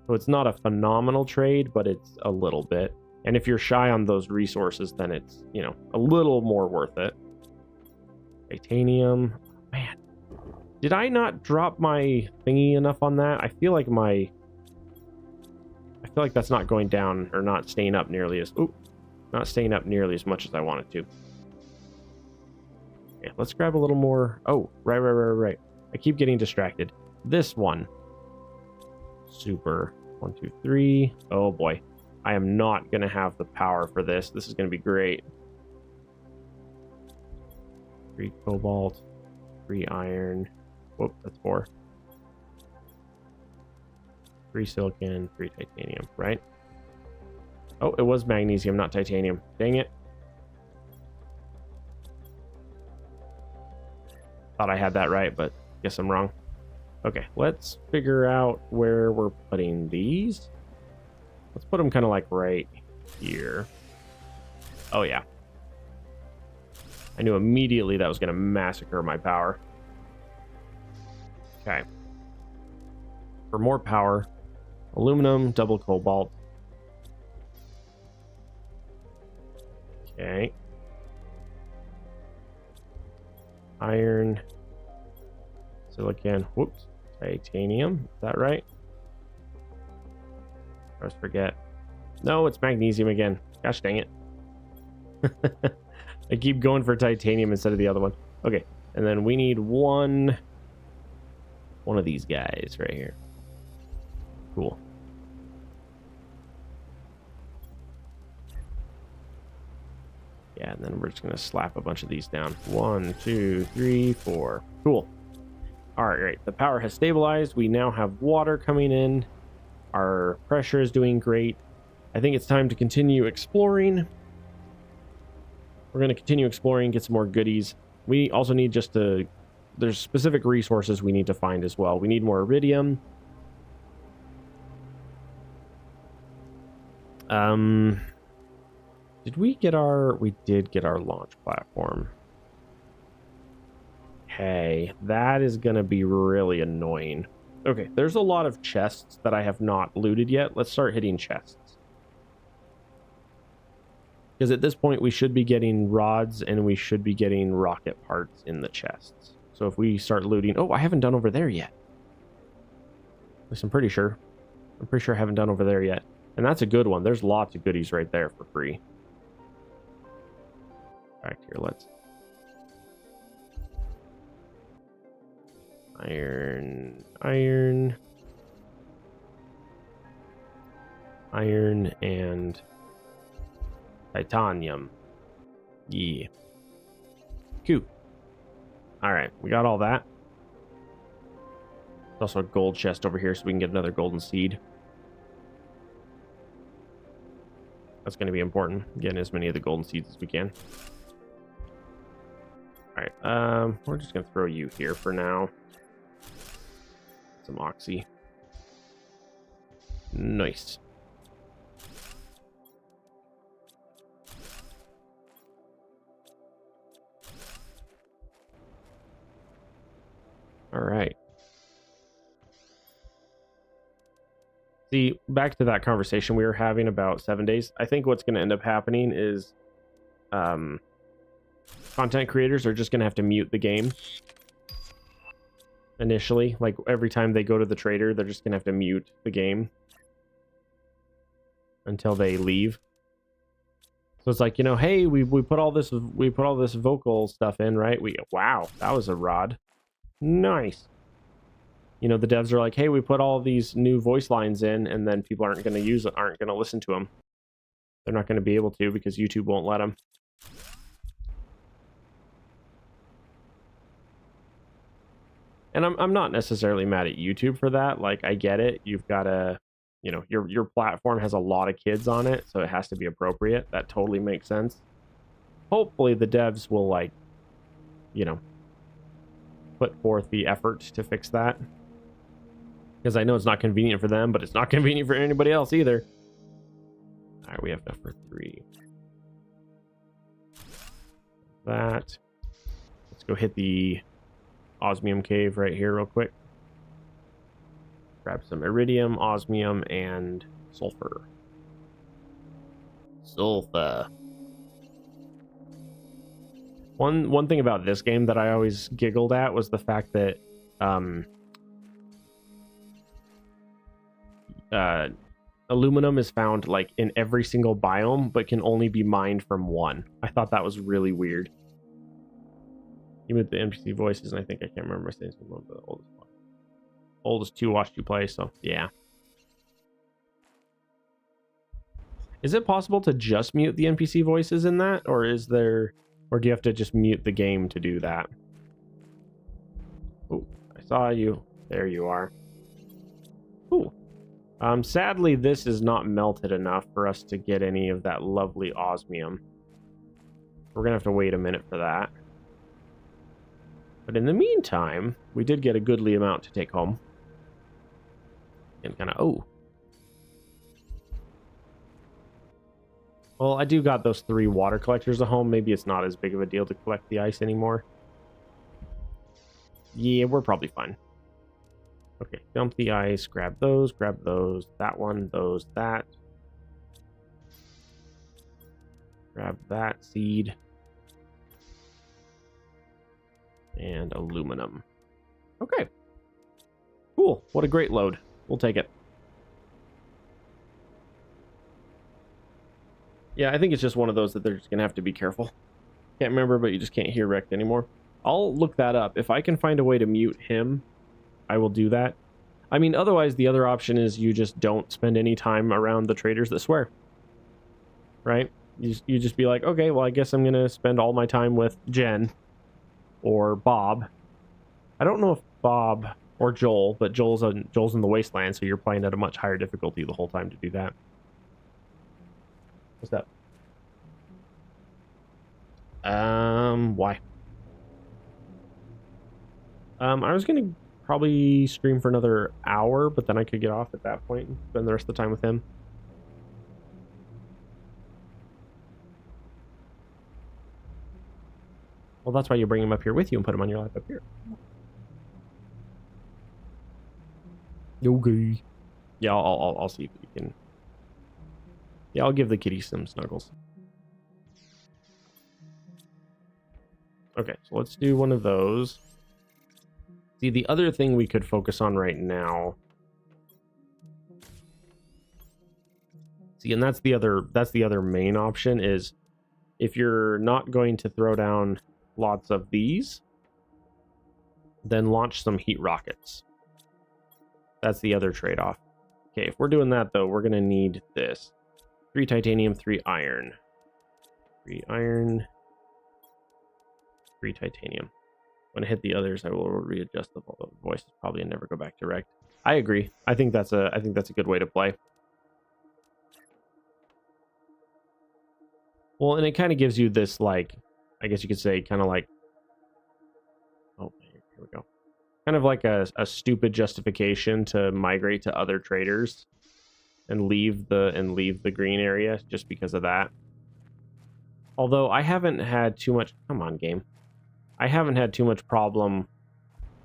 So it's not a phenomenal trade, but it's a little bit. And if you're shy on those resources, then it's, you know, a little more worth it. Titanium. Man, did I not drop my thingy enough on that? I feel like that's not going down or not staying up nearly as not staying up nearly as much as I wanted to. Okay, let's grab a little more. Oh, right. I keep getting distracted. This one. Super. 1, 2, 3. Oh boy. I am not going to have the power for this. This is going to be great. 3 cobalt, 3 iron. Whoop, that's 4. 3 silicon, 3 titanium, right? Oh, it was magnesium, not titanium. Dang it. Thought I had that right, but guess I'm wrong. Okay, let's figure out where we're putting these. Let's put them kind of like right here. Oh, yeah. I knew immediately that was going to massacre my power. Okay. For more power, aluminum, double cobalt. Okay. Iron, silicon, whoops, titanium. Is that right? I always forget. No, it's magnesium again. Gosh dang it. I keep going for titanium instead of the other one. Okay, and then we need one of these guys right here. Cool. Yeah, and then we're just gonna slap a bunch of these down. 1, 2, 3, 4. Cool. All right, the power has stabilized. We now have water coming in. Our pressure is doing great. I think it's time to continue exploring. We're going to continue exploring, get some more goodies. We also need there's specific resources we need to find as well. We need more iridium. We did get our launch platform. Okay, that is going to be really annoying. Okay, there's a lot of chests that I have not looted yet. Let's start hitting chests. Because at this point, we should be getting rods and we should be getting rocket parts in the chests. So if we start looting... Oh, I haven't done over there yet. At least I'm pretty sure. I'm pretty sure I haven't done over there yet. And that's a good one. There's lots of goodies right there for free. Back here, let's... Iron, and titanium. Yeah. Cool. All right, we got all that. There's also a gold chest over here, so we can get another golden seed. That's going to be important, getting as many of the golden seeds as we can. All right, we're just going to throw you here for now. Some oxy. Nice. All right. See, back to that conversation we were having about 7 days. I think what's going to end up happening is content creators are just going to have to mute the game initially. Like every time they go to the trader, they're just going to have to mute the game until they leave. So it's like, you know, hey, we put all this vocal stuff in, right? Wow, that was a rod. Nice. You know, the devs are like, hey, we put all these new voice lines in, and then people aren't going to listen to them. They're not going to be able to because YouTube won't let them. And I'm not necessarily mad at YouTube for that. Like, I get it. You've got to, you know, your platform has a lot of kids on it, so it has to be appropriate. That totally makes sense. Hopefully the devs will, like, you know, put forth the effort to fix that. Because I know it's not convenient for them, but it's not convenient for anybody else either. All right, we have enough for 3. That. Let's go hit the osmium cave right here real quick. Grab some iridium, osmium, and sulfur. Sulfur. One thing about this game that I always giggled at was the fact that aluminum is found like in every single biome, but can only be mined from one. I thought that was really weird. Even with the NPC voices, and I think I can't remember saying one of the oldest two watched you play. So yeah. Is it possible to just mute the NPC voices in that, or is there? Or do you have to just mute the game to do that? Oh, I saw you. There you are. Ooh. Sadly, this is not melted enough for us to get any of that lovely osmium. We're going to have to wait a minute for that. But in the meantime, we did get a goodly amount to take home. And kind of, oh. Well, I do got those 3 water collectors at home. Maybe it's not as big of a deal to collect the ice anymore. Yeah, we're probably fine. Okay, dump the ice, grab those, that one, those, that. Grab that seed. And aluminum. Okay. Cool, what a great load. We'll take it. Yeah, I think it's just one of those that they're just going to have to be careful. Can't remember, but you just can't hear Rekt anymore. I'll look that up. If I can find a way to mute him, I will do that. I mean, otherwise, the other option is you just don't spend any time around the traders that swear. Right? You just be like, okay, well, I guess I'm going to spend all my time with Jen or Bob. I don't know if Bob or Joel, but Joel's in the wasteland, so you're playing at a much higher difficulty the whole time to do that. What's that? Why? I was gonna probably stream for another hour, but then I could get off at that point and spend the rest of the time with him. Well, that's why you bring him up here with you and put him on your lap up here. Okay. Yeah, I'll see if we can. Yeah, I'll give the kitty some snuggles. Okay, so let's do one of those. See, the other thing we could focus on right now. See, and that's the other main option is if you're not going to throw down lots of these, then launch some heat rockets. That's the other trade-off. Okay, if we're doing that though, we're gonna need this. 3 titanium, 3 iron. 3 iron, 3 titanium. When I hit the others, I will readjust the voice probably and never go back to Rekt. I agree. I think that's a good way to play. Well, and it kind of gives you this, like, I guess you could say, kind of like, oh, here we go. Kind of like a stupid justification to migrate to other traders and leave the green area just because of that. Although I haven't had too much, come on, game. I haven't had too much problem.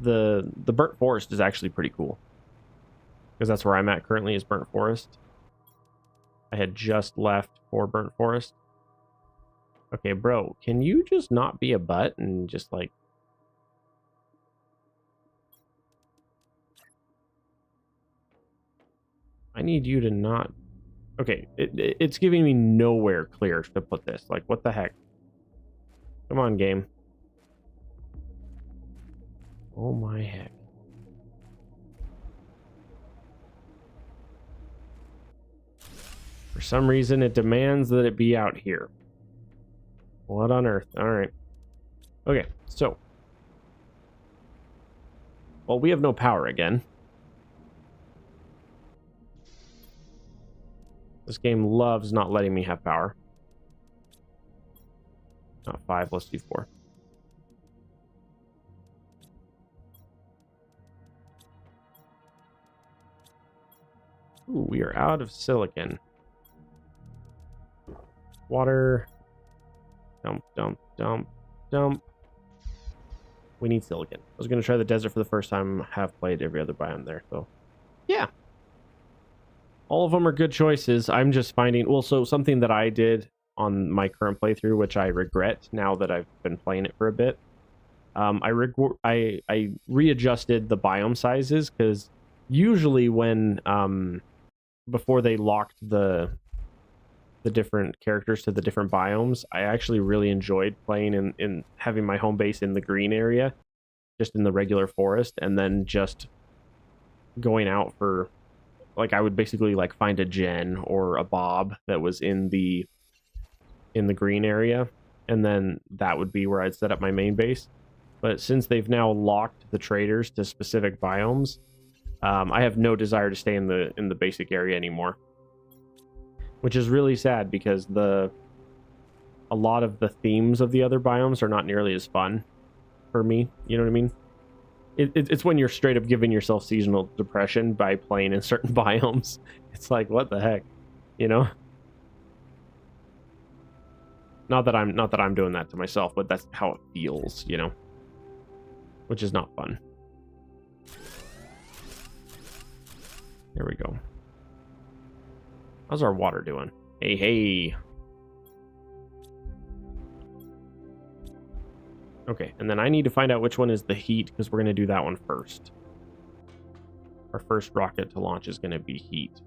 The burnt forest is actually pretty cool. Because that's where I'm at currently, is burnt forest. I had just left for burnt forest. Okay, bro, can you just not be a butt and just like... I need you to not... Okay, it's giving me nowhere clear to put this. Like, what the heck? Come on, game. Oh my heck. For some reason, it demands that it be out here. What on earth? All right. Okay, so. Well, we have no power again. This game loves not letting me have power. Not 5, let's do 4. Ooh, we are out of silicon. Water. Dump, dump, dump, dump. We need silicon. I was going to try the desert for the first time. Have played every other biome there, so yeah. All of them are good choices. I'm just finding, well, so something that I did on my current playthrough, which I regret now that I've been playing it for a bit. I readjusted the biome sizes because usually when before they locked the different characters to the different biomes, I actually really enjoyed playing in having my home base in the green area, just in the regular forest, and then just going out for, like, I would basically like find a Jen or a Bob that was in the green area, and then that would be where I'd set up my main base. But since they've now locked the traders to specific biomes, I have no desire to stay in the basic area anymore, which is really sad because a lot of the themes of the other biomes are not nearly as fun for me. You know what I mean? It's when you're straight up giving yourself seasonal depression by playing in certain biomes. It's like, what the heck, you know? Not that I'm doing that to myself, but that's how it feels, you know? Which is not fun. There we go. How's our water doing? Hey, hey. Okay, and then I need to find out which one is the heat, because we're going to do that one first. Our first rocket to launch is going to be heat.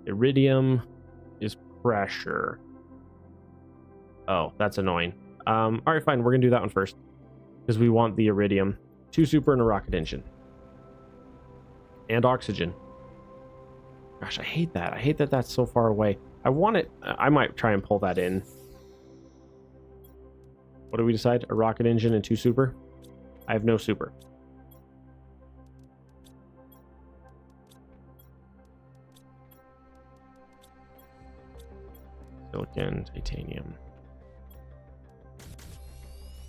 Iridium is pressure. Oh, that's annoying. All right, fine. We're going to do that one first, because we want the iridium. 2 super and a rocket engine. And oxygen. Gosh, I hate that. I hate that that's so far away. I want it. I might try and pull that in. What do we decide? A rocket engine and 2 super? I have no super. Silicon, titanium.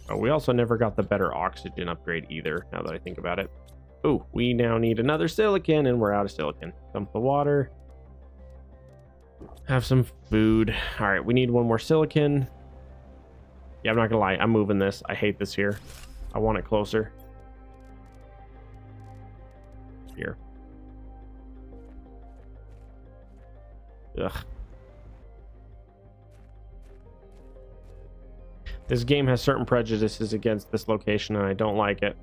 Oh, we also never got the better oxygen upgrade either, now that I think about it. Oh, we now need another silicon, and we're out of silicon. Dump the water. Have some food. All right, we need one more silicon. Yeah, I'm not gonna lie. I'm moving this. I hate this here. I want it closer. Here. Ugh. This game has certain prejudices against this location, and I don't like it.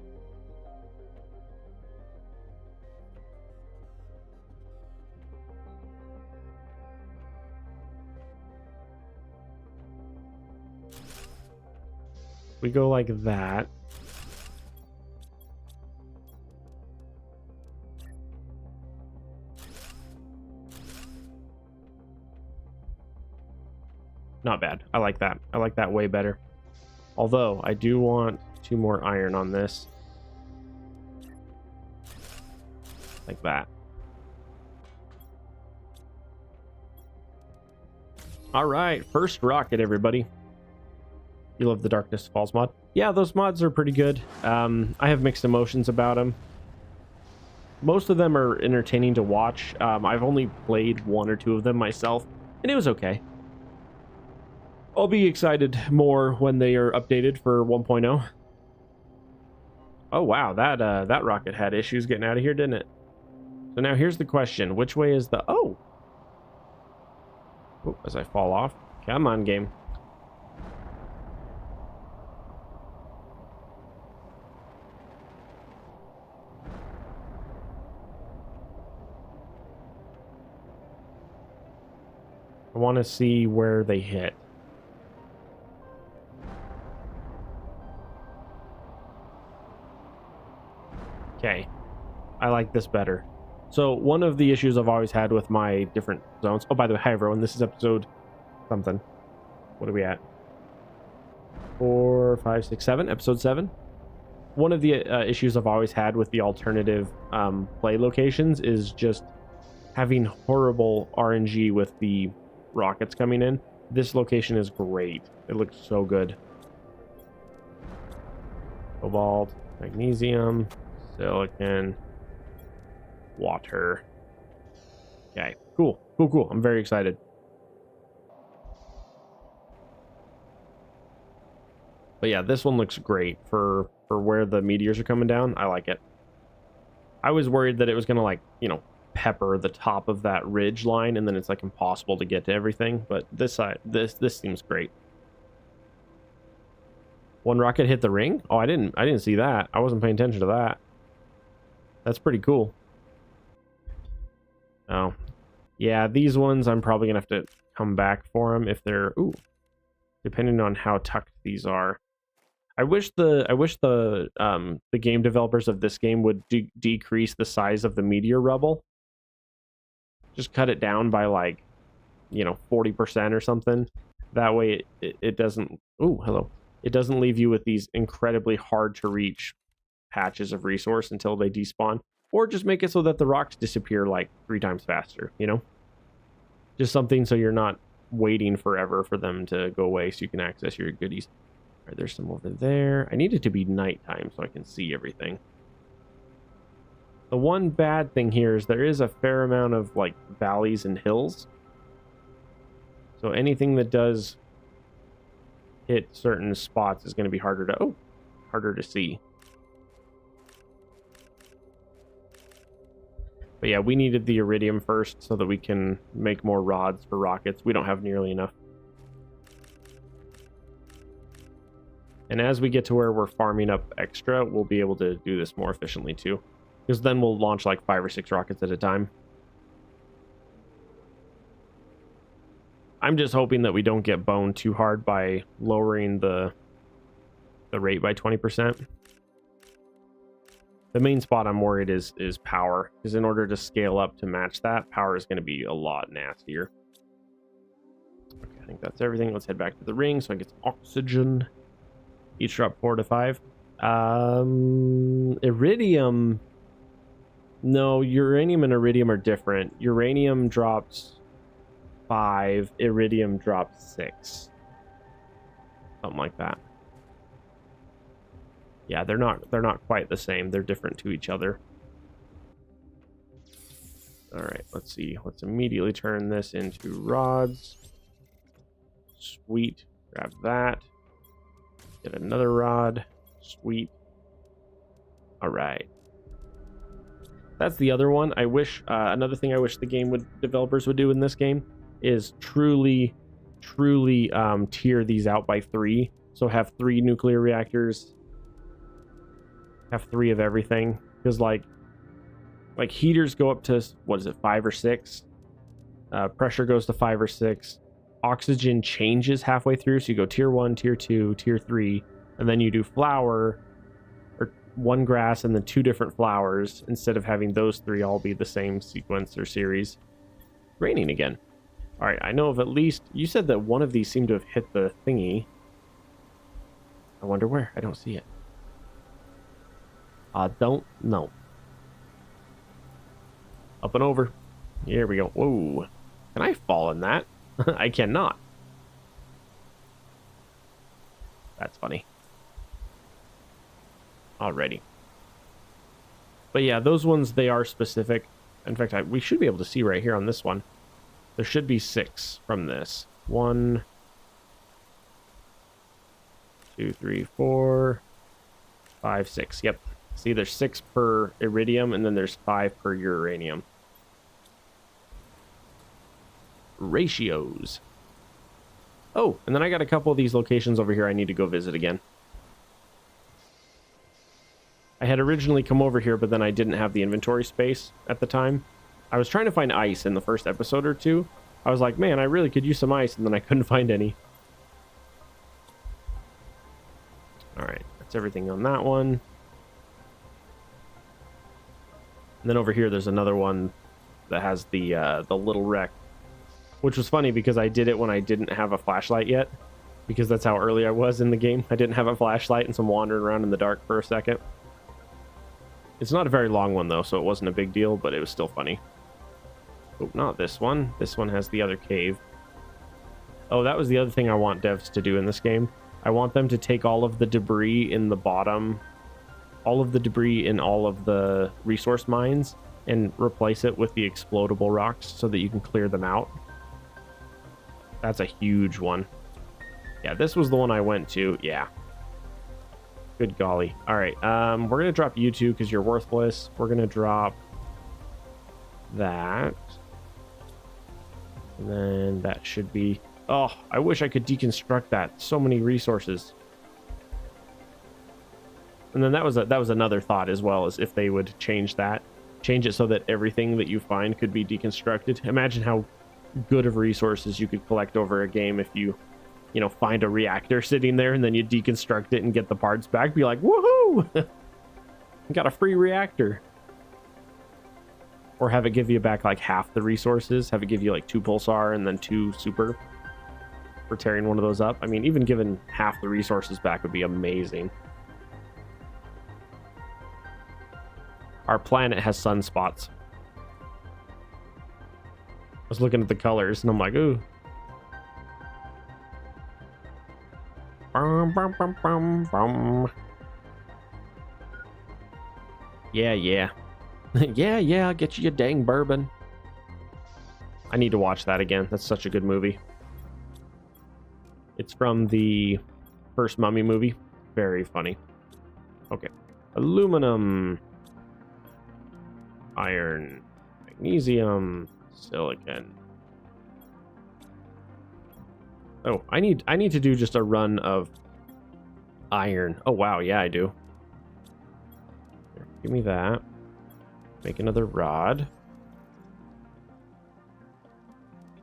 We go like that. Not bad. I like that. I like that way better. Although, I do want 2 more iron on this. Like that. Alright, first rocket, everybody. You love the Darkness Falls mod? Yeah, those mods are pretty good. I have mixed emotions about them. Most of them are entertaining to watch. I've only played 1 or 2 of them myself, and it was okay. I'll be excited more when they are updated for 1.0. Oh wow, that rocket had issues getting out of here, didn't it? So now here's the question: which way is the oh? As I fall off, come on, game. I want to see where they hit. Okay, I like this better. So one of the issues I've always had with my different zones. Oh, by the way, hi everyone. This is episode something. What are we at? 4, 5, 6, 7. Episode 7. One of the issues I've always had with the alternative play locations is just having horrible RNG with the rockets coming in. This location is great. It looks so good. Cobalt, magnesium, silicon, water. Okay, cool. I'm very excited. But yeah, this one looks great for where the meteors are coming down. I like it. I was worried that it was gonna, like, you know, pepper the top of that ridge line and then it's like impossible to get to everything, but this side, this seems great. One rocket hit the ring? Oh, I didn't see that. I wasn't paying attention to that. That's pretty cool. Oh. Yeah, these ones I'm probably gonna have to come back for them if they're, ooh, depending on how tucked these are. I wish the game developers of this game would decrease the size of the meteor rubble. Just cut it down by, like, you know, 40% or something. That way it doesn't, ooh, hello. It doesn't leave you with these incredibly hard to reach patches of resource until they despawn. Or just make it so that the rocks disappear like 3 times faster, you know? Just something so you're not waiting forever for them to go away so you can access your goodies. All right, there's some over there. I need it to be nighttime so I can see everything. The one bad thing here is there is a fair amount of, like, valleys and hills. So anything that does hit certain spots is going to be harder to see. But yeah, we needed the iridium first so that we can make more rods for rockets. We don't have nearly enough. And as we get to where we're farming up extra, we'll be able to do this more efficiently too. Because then we'll launch like 5 or 6 rockets at a time. I'm just hoping that we don't get boned too hard by lowering the rate by 20%. The main spot I'm worried is power, because in order to scale up to match that, power is going to be a lot nastier. Okay, I think that's everything. Let's head back to the ring so I get some oxygen. Each drop 4 to 5. Iridium. No, uranium and iridium are different. Uranium drops 5, iridium drops 6. Something like that. Yeah, they're not quite the same. They're different to each other. All right, let's see. Let's immediately turn this into rods. Sweet. Grab that. Get another rod. Sweet. All right. That's the other one. I wish another thing I wish the game developers would do in this game is truly tier these out by 3. So have 3 nuclear reactors. Have 3 of everything, because like heaters go up to, what is it, 5 or 6. Pressure goes to 5 or 6. Oxygen changes halfway through, so you go tier 1, tier 2, tier 3, and then you do flower, or 1 grass and then 2 different flowers, instead of having those 3 all be the same sequence or series. Raining again. All right, I know of at least, you said that one of these seemed to have hit the thingy. I wonder where. I don't see it. I don't know. Up and over. Here we go. Whoa. Can I fall in that? I cannot. That's funny. Alrighty. But yeah, those ones, they are specific. In fact, we should be able to see right here on this one. There should be 6 from this. 1, 2, 3, 4, 5, 6. Yep. See, there's 6 per iridium, and then there's 5 per uranium. Ratios. Oh, and then I got a couple of these locations over here I need to go visit again. I had originally come over here, but then I didn't have the inventory space at the time. I was trying to find ice in the first episode or 2. I was like, man, I really could use some ice, and then I couldn't find any. All right, that's everything on that one. And then over here, there's another one that has the little wreck, which was funny because I did it when I didn't have a flashlight yet, because that's how early I was in the game. I didn't have a flashlight, and so I'm wandering around in the dark for a second. It's not a very long one, though, so it wasn't a big deal, but it was still funny. Oh, not this one. This one has the other cave. Oh, that was the other thing I want devs to do in this game. I want them to take all of the debris in the bottom, all of the debris in all of the resource mines, and replace it with the explodable rocks so that you can clear them out. That's a huge one. Yeah, this was the one I went to. Yeah. Good golly. All right. We're going to drop you two because you're worthless. We're going to drop that. And then that should be... Oh, I wish I could deconstruct that. So many resources. And then that was another thought as well, as if they would change that. Change it so that everything that you find could be deconstructed. Imagine how good of resources you could collect over a game if you find a reactor sitting there and then you deconstruct it and get the parts back. Be like, woohoo! Got a free reactor. Or have it give you back like half the resources. Have it give you like 2 pulsar and then 2 super for tearing one of those up. I mean, even giving half the resources back would be amazing. Our planet has sunspots. I was looking at the colors and I'm like, ooh. Bum, bum, bum, bum. Yeah. yeah, I'll get you your dang bourbon. I need to watch that again. That's such a good movie. It's from the first Mummy movie. Very funny. Okay. Aluminum. Iron. Magnesium. Silicon. Oh, I need to do just a run of iron. Oh wow, yeah, I do. Here, give me that. Make another rod.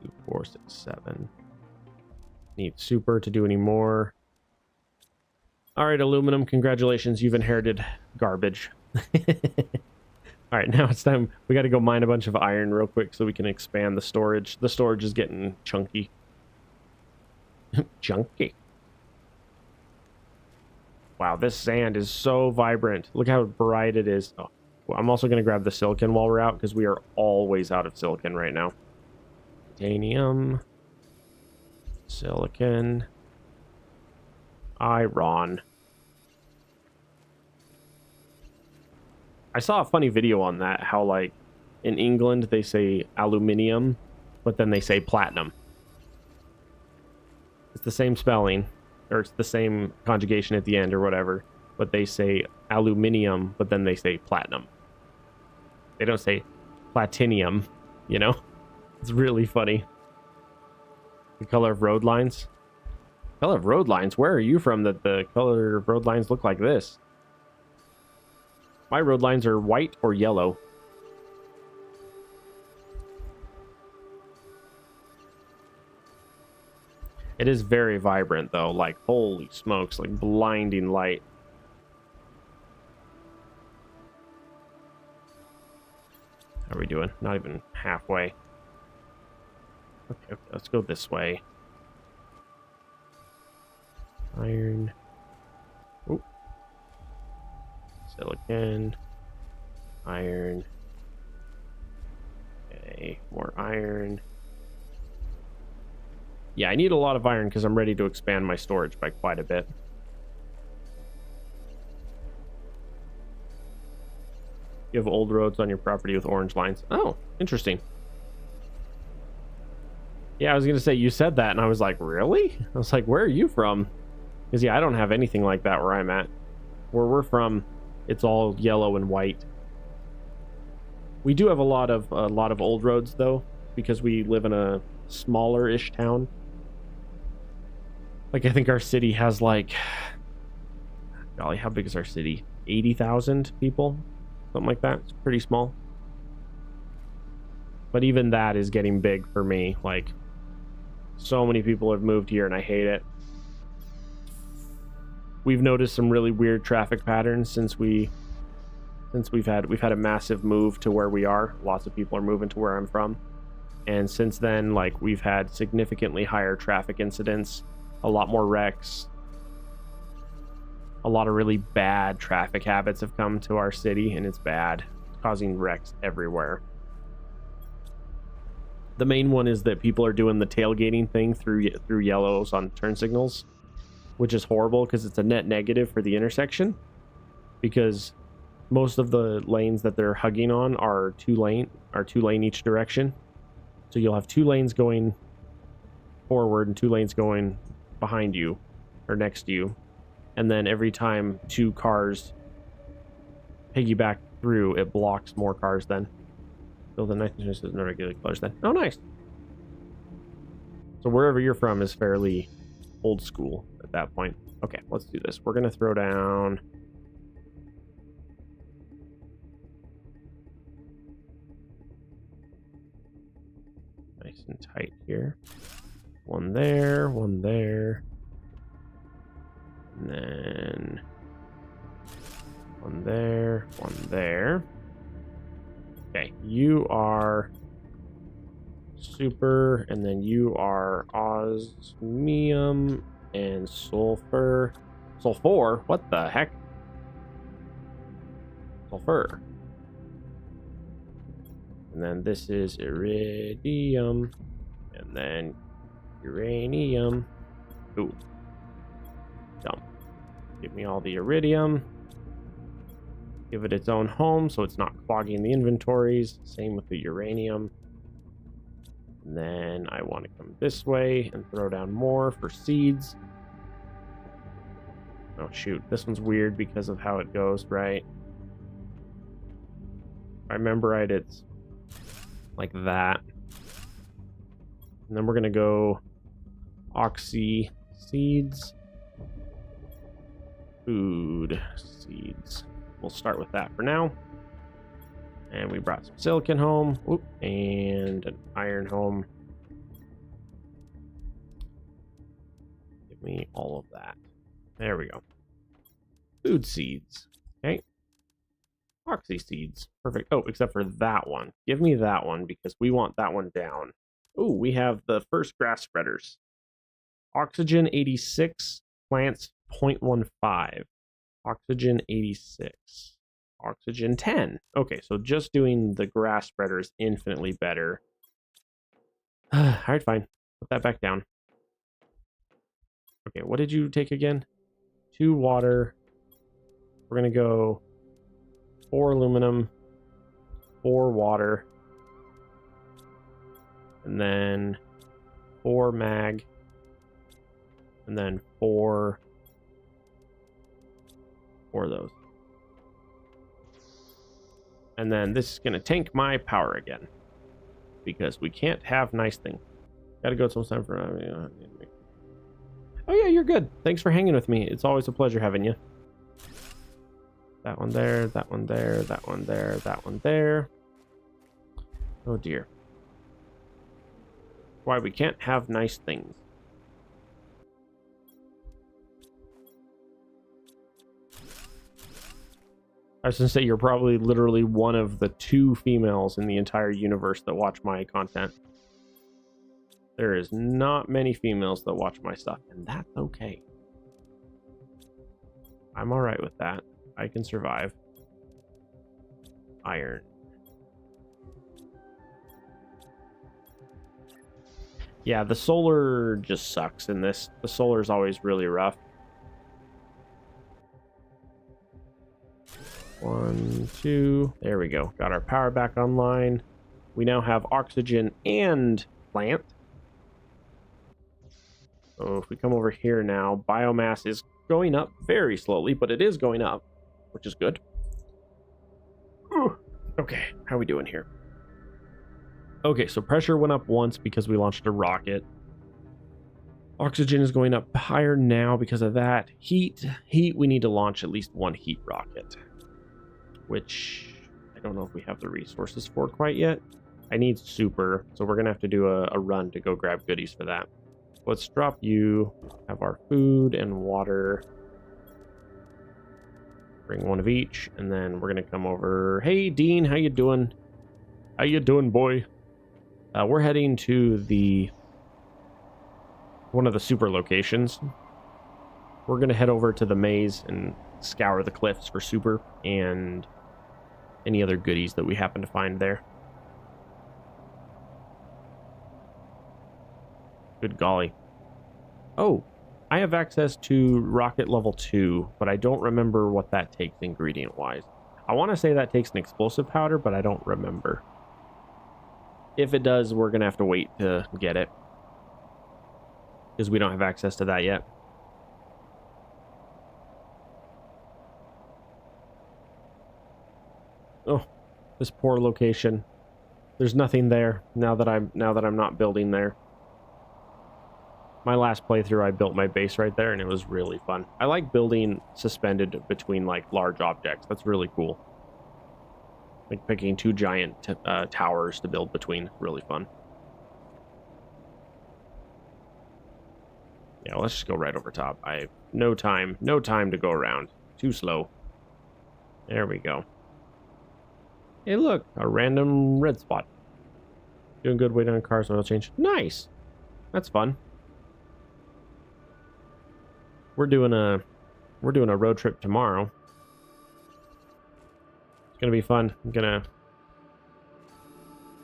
2, 4, 6, 7. Need super to do any more. All right, aluminum, congratulations, you've inherited garbage. All right, now it's time. We got to go mine a bunch of iron real quick so we can expand the storage. The storage is getting chunky. Chunky. Wow, this sand is so vibrant. Look how bright it is. Oh, well, I'm also going to grab the silicon while we're out because we are always out of silicon right now. Titanium. Silicon. Iron. I saw a funny video on that, how like in England they say aluminium, but then they say platinum. It's the same spelling, or it's the same conjugation at the end or whatever, but they say aluminium, but then they say platinum. They don't say platinium, you know? It's really funny. The color of road lines. Color of road lines? Where are you from that the color of road lines look like this? My road lines are white or yellow. It is very vibrant though, like holy smokes, like blinding light. How are we doing? Not even halfway. Okay, let's go this way. Iron. Ooh. Silicon. Iron. Okay, more iron. Yeah, I need a lot of iron because I'm ready to expand my storage by quite a bit. You have old roads on your property with orange lines. Oh, interesting. Yeah, I was going to say, you said that, and I was like, really? I was like, where are you from? Because, yeah, I don't have anything like that where I'm at. Where we're from, it's all yellow and white. We do have a lot of old roads, though, because we live in a smaller-ish town. Like, I think our city has, like... Golly, how big is our city? 80,000 people? Something like that. It's pretty small. But even that is getting big for me. Like, so many people have moved here, and I hate it. We've noticed some really weird traffic patterns since we've had a massive move to where we are. Lots of people are moving to where I'm from. And since then, like, we've had significantly higher traffic incidents, a lot more wrecks. A lot of really bad traffic habits have come to our city, and it's bad, causing wrecks everywhere. The main one is that people are doing the tailgating thing through yellows on turn signals, which is horrible because it's a net negative for the intersection, because most of the lanes that they're hugging on are two lane each direction. So you'll have 2 lanes going forward and 2 lanes going behind you or next to you. and then every time 2 cars piggyback through, it blocks more cars then. So the 1926 is no regular colors then. Oh, nice. So wherever you're from is fairly old school at that point. Okay, let's do this. We're going to throw down... nice and tight here. 1 there, 1 there. And then 1 there, 1 there. Okay, you are super, and then you are osmium and sulfur. Sulfur? What the heck? Sulfur. And then this is iridium, and then uranium. Ooh. Dump. Give me all the iridium. Give it its own home so it's not clogging the inventories. Same with the uranium. And then I want to come this way and throw down more for seeds. Oh shoot, this one's weird because of how it goes, right? If I remember right, it's like that. And then we're going to go oxy seeds. Food seeds. We'll start with that for now. And we brought some silicon home. Oop, and an iron home. Give me all of that. There we go. Food seeds. Okay. Oxy seeds. Perfect. Oh, except for that one. Give me that one because we want that one down. Oh, we have the first grass spreaders. Oxygen 86, plants 0.15. Oxygen 86. Oxygen 10. Okay, so just doing the grass spreader is infinitely better. Alright, fine. Put that back down. Okay, what did you take again? 2 water. We're going to go 4 aluminum, 4 water, and then 4 mag, and then 4 of those. And then this is going to tank my power again, because we can't have nice things. Gotta go sometime for... Oh yeah, you're good. Thanks for hanging with me. It's always a pleasure having you. That one there, that one there, that one there, that one there. Oh dear. Why we can't have nice things. I was going to say, you're probably literally one of the 2 females in the entire universe that watch my content. There is not many females that watch my stuff, and that's okay. I'm alright with that. I can survive. Iron. Yeah, the solar just sucks in this. The solar is always really rough. 1, 2. There we go. Got our power back online. We now have oxygen and plant. So if we come over here now, biomass is going up very slowly, but it is going up, which is good. Okay, how are we doing here? Okay, so pressure went up once because we launched a rocket. Oxygen is going up higher now because of that. Heat, we need to launch at least 1 heat rocket, which I don't know if we have the resources for quite yet. I need super, so we're gonna have to do a run to go grab goodies for that. Let's drop you, have our food and water. Bring 1 of each, and then we're gonna come over. Hey Dean, how you doing? How you doing, boy? We're heading to one of the super locations. We're gonna head over to the maze and scour the cliffs for super and any other goodies that we happen to find there. Good golly. Oh, I have access to rocket level 2, but I don't remember what that takes ingredient wise. I want to say that takes an explosive powder, but I don't remember. If it does, we're gonna have to wait to get it, because we don't have access to that yet. Oh, this poor location. There's nothing there now that I'm not building there. My last playthrough, I built my base right there, and it was really fun. I like building suspended between like large objects. That's really cool. Like picking two giant towers to build between. Really fun. Yeah, let's just go right over top. I have no time to go around. Too slow. There we go. Hey, look, a random red spot. Doing good, waiting on cars, oil change. Nice. That's fun. We're doing a road trip tomorrow. It's gonna be fun. I'm gonna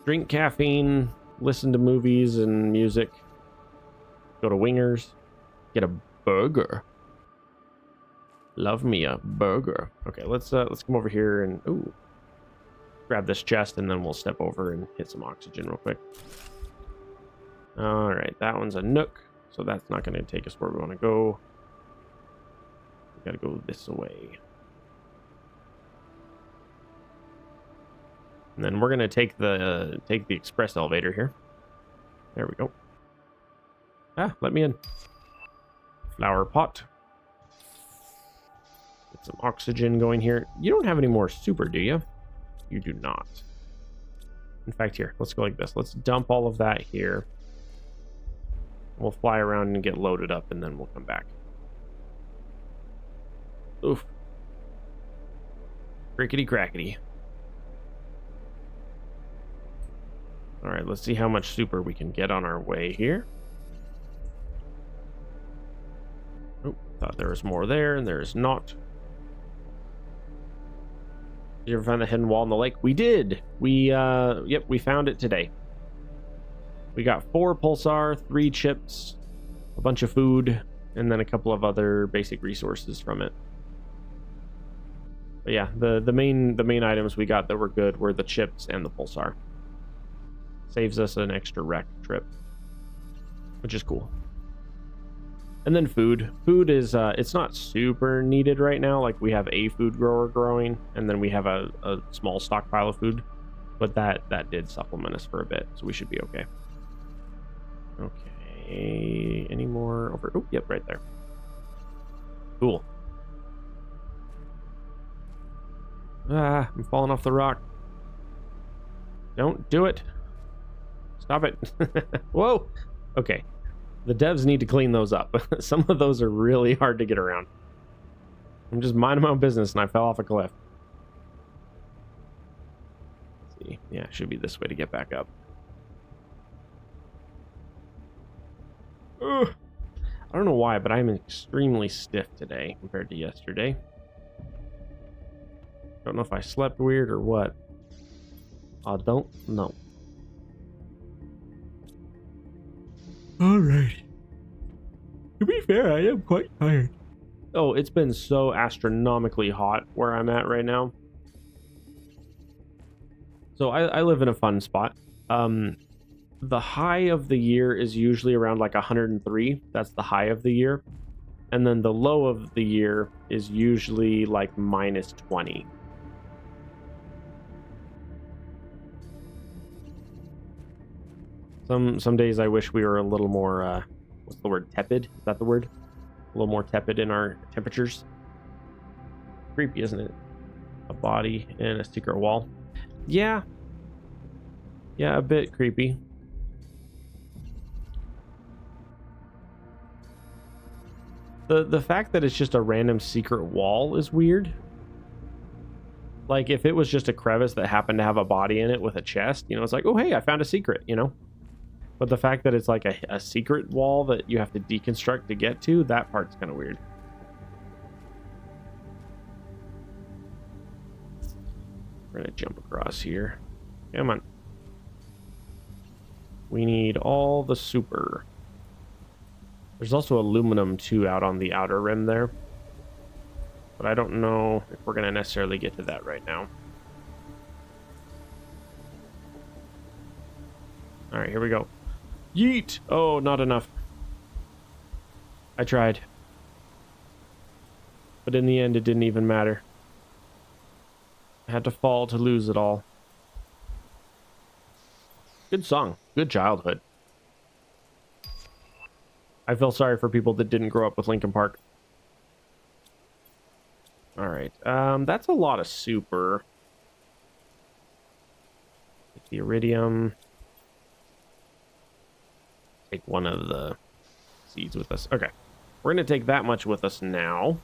drink caffeine, listen to movies and music, go to Wingers, get a burger. Love me a burger. Okay, let's come over here and ooh, grab this chest, and then we'll step over and hit some oxygen real quick. All right, that one's a nook, so that's not going to take us where we want to go. We got to go this way. And then we're going to take the express elevator here. There we go. Ah, let me in. Flower pot. Get some oxygen going here. You don't have any more super, do you? You do not. In fact, here, let's go like this. Let's dump all of that here. We'll fly around and get loaded up, and then we'll come back. Oof. Crickety crackety. All right, let's see how much super we can get on our way here. Oh, thought there was more there, and there's not. Did you ever find the hidden wall in the lake? We did. Yep, we found it today. We got 4 pulsar, 3 chips, a bunch of food, and then a couple of other basic resources from it. But yeah, the main items we got that were good were the chips and the pulsar. Saves us an extra wreck trip, which is cool. And then food. Food is it's not super needed right now. Like we have a food grower growing, and then we have a small stockpile of food, but that did supplement us for a bit, so we should be okay. Okay, any more over? Oh, yep, right there. Cool. Ah, I'm falling off the rock. Don't do it. Stop it. Whoa. Okay. The devs need to clean those up. Some of those are really hard to get around. I'm just minding my own business and I fell off a cliff. Let's see. Yeah, it should be this way to get back up. Ugh. I don't know why, but I'm extremely stiff today compared to yesterday. Don't know if I slept weird or what. I don't know. Alright. To be fair, I am quite tired. Oh, it's been so astronomically hot where I'm at right now. So I live in a fun spot. The high of the year is usually around like 103. That's the high of the year. And then the low of the year is usually like minus 20. Some days I wish we were a little more, what's the word, tepid? Is that the word? A little more tepid in our temperatures. Creepy, isn't it? A body and a secret wall. Yeah. Yeah, a bit creepy. The fact that it's just a random secret wall is weird. Like, if it was just a crevice that happened to have a body in it with a chest, you know, it's like, oh, hey, I found a secret, you know? But the fact that it's like a secret wall that you have to deconstruct to get to, that part's kind of weird. We're gonna jump across here. Come on. We need all the super. There's also aluminum too out on the outer rim there. But I don't know if we're gonna necessarily get to that right now. Alright, here we go. Yeet! Oh, not enough. I tried. But in the end, it didn't even matter. I had to fall to lose it all. Good song. Good childhood. I feel sorry for people that didn't grow up with Linkin Park. All right. That's a lot of super. Take the iridium. Take one of the seeds with us. Okay. We're going to take that much with us now.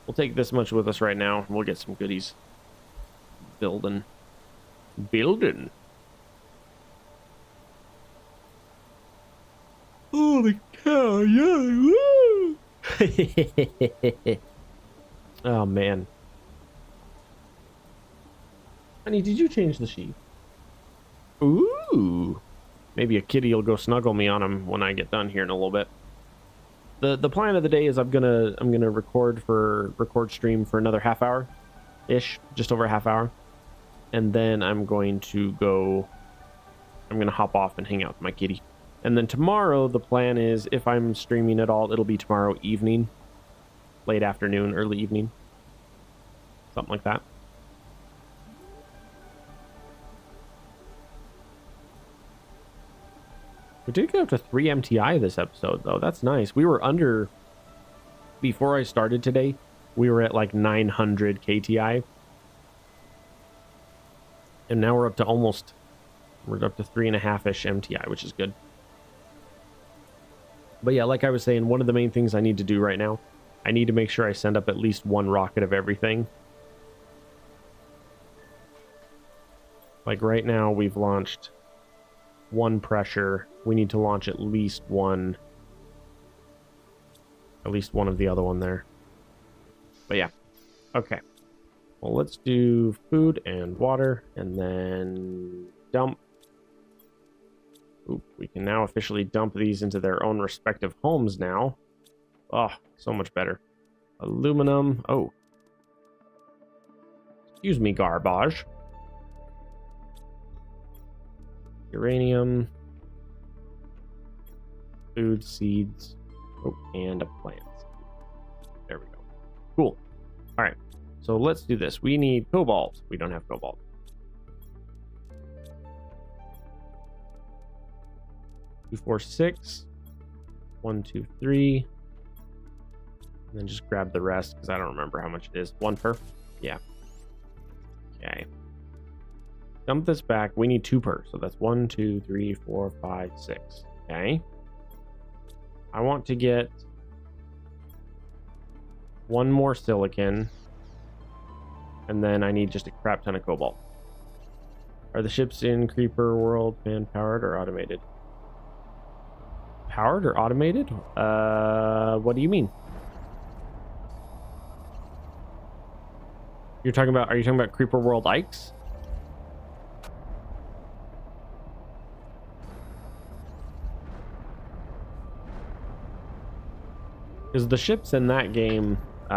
We'll take this much with us right now, and we'll get some goodies. Building. Holy cow, yeah, woo! Oh, man. Honey, did you change the sheet? Ooh. Maybe a kitty will go snuggle me on him when I get done here in a little bit. The plan of the day is I'm gonna record stream for another half hour ish, just over a half hour. And then I'm gonna hop off and hang out with my kitty. And then tomorrow the plan is, if I'm streaming at all, it'll be tomorrow evening, late afternoon, early evening. Something like that. We did get up to 3 MTI this episode, though. That's nice. We were under... Before I started today, we were at like 900 KTI. And now we're up to almost... We're up to 3.5-ish MTI, which is good. But yeah, like I was saying, one of the main things I need to do right now, I need to make sure I send up at least one rocket of everything. Like right now, we've launched one pressure. We need to launch at least one of the other one there. But yeah, okay. Well, let's do food and water, and then dump. Oop, we can now officially dump these into their own respective homes now. Oh, so much better. Aluminum. Oh. Excuse me, garbage. Uranium. Food, seeds. Oh, and a plant. There we go. Cool. All right. So let's do this. We need cobalt. We don't have cobalt. 2, 4, 6. 1, 2, 3. And then just grab the rest because I don't remember how much it is. 1 per? Yeah. Okay. Dump this back. We need 2 per. So that's 1, 2, 3, 4, 5, 6. Okay. I want to get 1 more silicon. And then I need just a crap ton of cobalt. Are the ships in Creeper World man-powered or automated? Powered or automated? What do you mean? Are you talking about Creeper World Ikes? Because the ships in that game, it's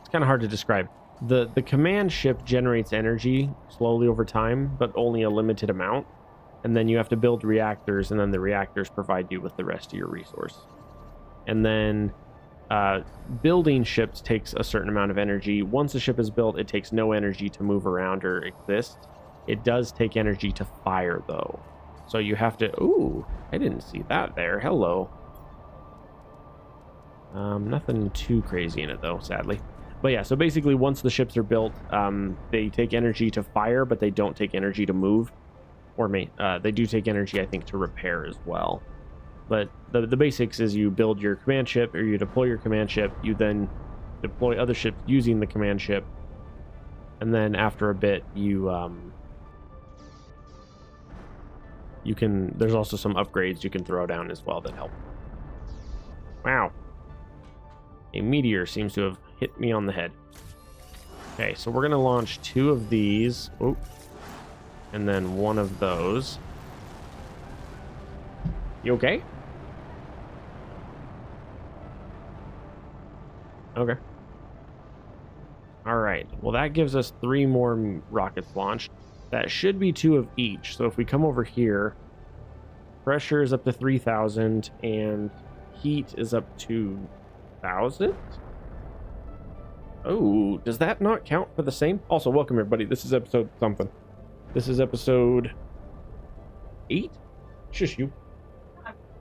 kind of hard to describe. The command ship generates energy slowly over time, but only a limited amount. And then you have to build reactors, and then the reactors provide you with the rest of your resource. And then building ships takes a certain amount of energy. Once a ship is built, it takes no energy to move around or exist. It does take energy to fire, though. So you have to... Ooh, I didn't see that there. Hello. Nothing too crazy in it, though, sadly. But yeah, so basically once the ships are built, they take energy to fire, but they don't take energy to move. Or they do take energy, I think, to repair as well. But the basics is you build your command ship, or you deploy your command ship, you then deploy other ships using the command ship, and then after a bit, you can... There's also some upgrades you can throw down as well that help. Wow. A meteor seems to have hit me on the head. Okay, so we're going to launch 2 of these. Oh. And then 1 of those. You okay? Okay. All right. Well, that gives us 3 more rockets launched. That should be 2 of each. So if we come over here, pressure is up to 3,000, and heat is up to 1,000. Oh, does that not count for the same? Also, welcome everybody. This is episode something. This is episode 8. Shush you.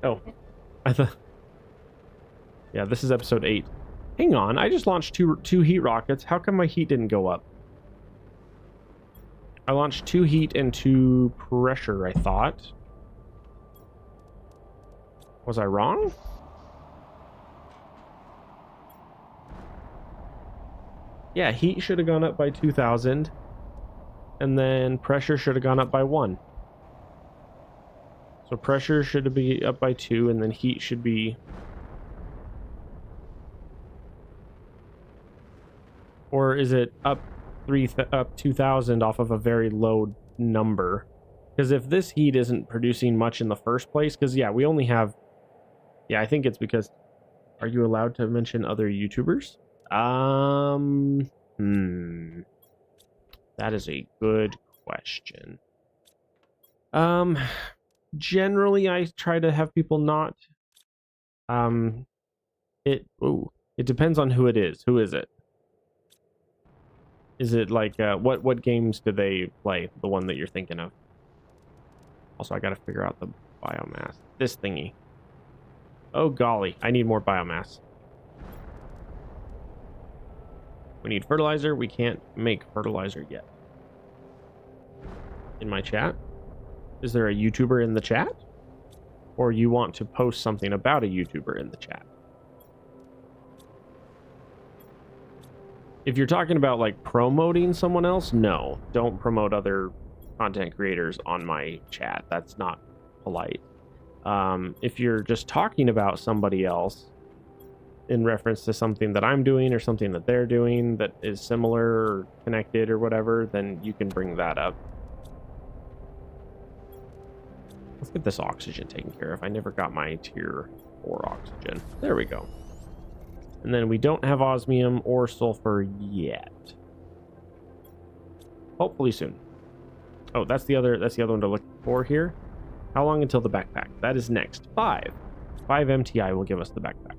Oh, I thought. Yeah, this is episode 8. Hang on, I just launched two heat rockets. How come my heat didn't go up? I launched 2 heat and 2 pressure, I thought. Was I wrong? Yeah, heat should have gone up by 2,000. And then pressure should have gone up by 1. So pressure should be up by 2, and then heat should be... Or is it up 2,000 off of a very low number? Because if this heat isn't producing much in the first place, because yeah, we only have... Yeah, I think it's because... Are you allowed to mention other YouTubers? That is a good question. Generally I try to have people not. It depends on who it is. Who is it? Is it like what games do they play? The one that you're thinking of. Also, I gotta figure out the biomass. This thingy. Oh golly, I need more biomass. We need fertilizer. We can't make fertilizer yet. In my chat? Is there a YouTuber in the chat? Or you want to post something about a YouTuber in the chat? If you're talking about like promoting someone else, no. Don't promote other content creators on my chat. That's not polite. If you're just talking about somebody else in reference to something that I'm doing or something that they're doing that is similar or connected or whatever, then you can bring that up. Let's get this oxygen taken care of. I never got my tier 4 oxygen. There we go. And then we don't have osmium or sulfur yet. Hopefully soon. Oh, that's the other one to look for here. How long until the backpack? That is next. 5 MTI will give us the backpack.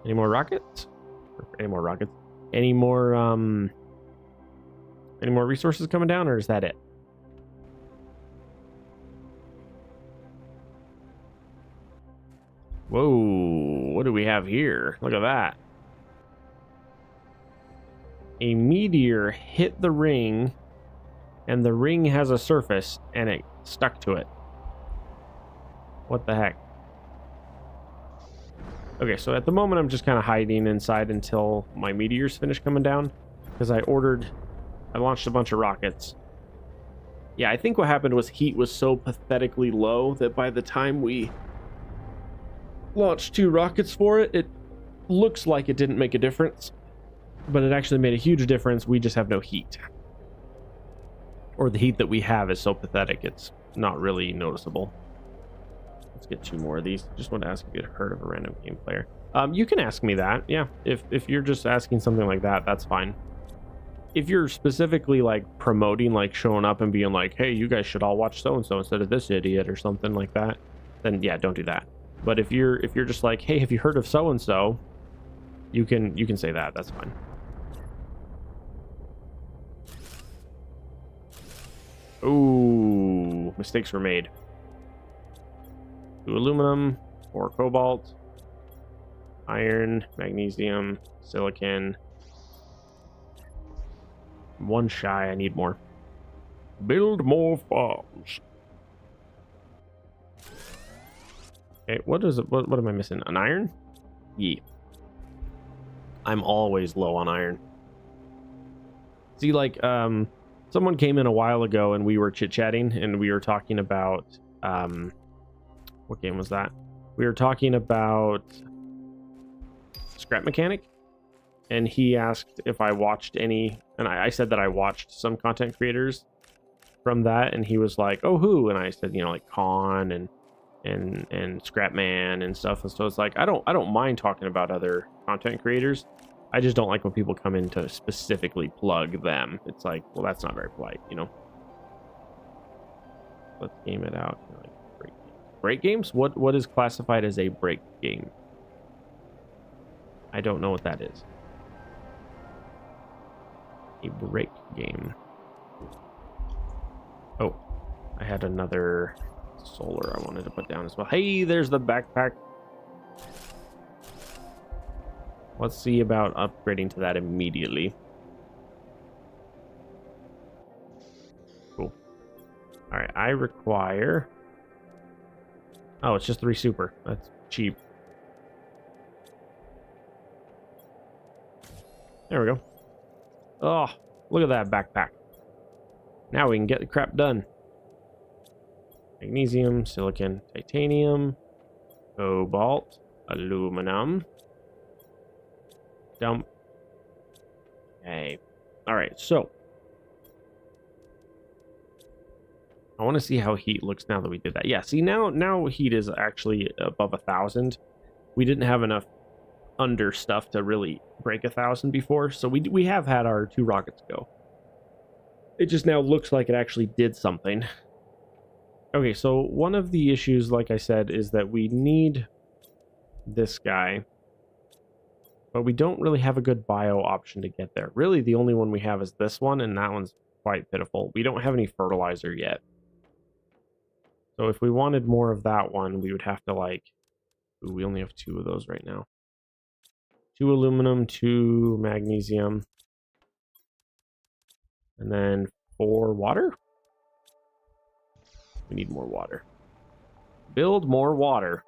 Any more rockets? Any more rockets? Any more resources coming down, or is that it? Whoa, what do we have here? Look at that. A meteor hit the ring, and the ring has a surface, and it stuck to it. What the heck? Okay, so at the moment I'm just kind of hiding inside until my meteors finish coming down, because I launched a bunch of rockets. Yeah, I think what happened was heat was so pathetically low that by the time we launched 2 rockets for it, it looks like it didn't make a difference, but it actually made a huge difference. We just have no heat, or the heat that we have is so pathetic it's not really noticeable. Let's get 2 more of these. Just want to ask if you'd heard of a random game player. You can ask me that. Yeah, if you're just asking something like that, that's fine. If you're specifically like promoting, like showing up and being like, hey, you guys should all watch so and so instead of this idiot or something like that, then yeah, don't do that. But if you're just like, hey, have you heard of so and so, you can say that. That's fine. Ooh, mistakes were made. 2 aluminum, 4 cobalt, iron, magnesium, silicon. 1 shy. I need more. Build more farms. Okay, what is it? What am I missing? An iron? Yeah. I'm always low on iron. See, like, someone came in a while ago and we were chit-chatting and we were talking about, what game was that? We were talking about Scrap Mechanic, and he asked if I watched any, and I said that I watched some content creators from that, and he was like, oh, who? And I said, you know, like Khan and Scrapman and stuff. And so it's like, I don't mind talking about other content creators. I just don't like when people come in to specifically plug them. It's like, well, that's not very polite, you know. Let's game it out. Like break games. Break games? What is classified as a break game? I don't know what that is. A break game. Oh, I had another solar I wanted to put down as well. Hey, there's the backpack. Let's see about upgrading to that immediately. Cool. All right, I require... Oh, it's just 3 super. That's cheap. There we go. Oh, look at that backpack. Now we can get the crap done. Magnesium, silicon, titanium, cobalt, aluminum. Dump. Okay. All right, so I want to see how heat looks now that we did that. Yeah, see now heat is actually above 1,000. We didn't have enough under stuff to really break 1,000 before, so we have had our 2 rockets go. It just now looks like it actually did something. Okay, so one of the issues, like I said, is that we need this guy, but we don't really have a good bio option to get there. Really, the only one we have is this one, and that one's quite pitiful. We don't have any fertilizer yet. So if we wanted more of that one, we would have to like... Ooh, we only have 2 of those right now. 2 aluminum, 2 magnesium, and then 4 water. We need more water. Build more water.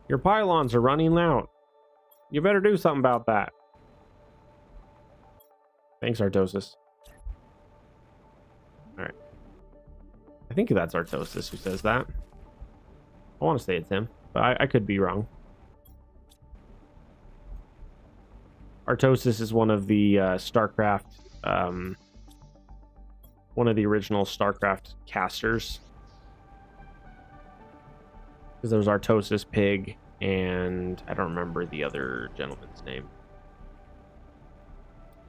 Your pylons are running out. You better do something about that. Thanks, Artosis. Alright. I think that's Artosis who says that. I want to say it's him, but I could be wrong. Artosis is one of the StarCraft, one of the original StarCraft casters. Because there was Artosis, Pig, and I don't remember the other gentleman's name.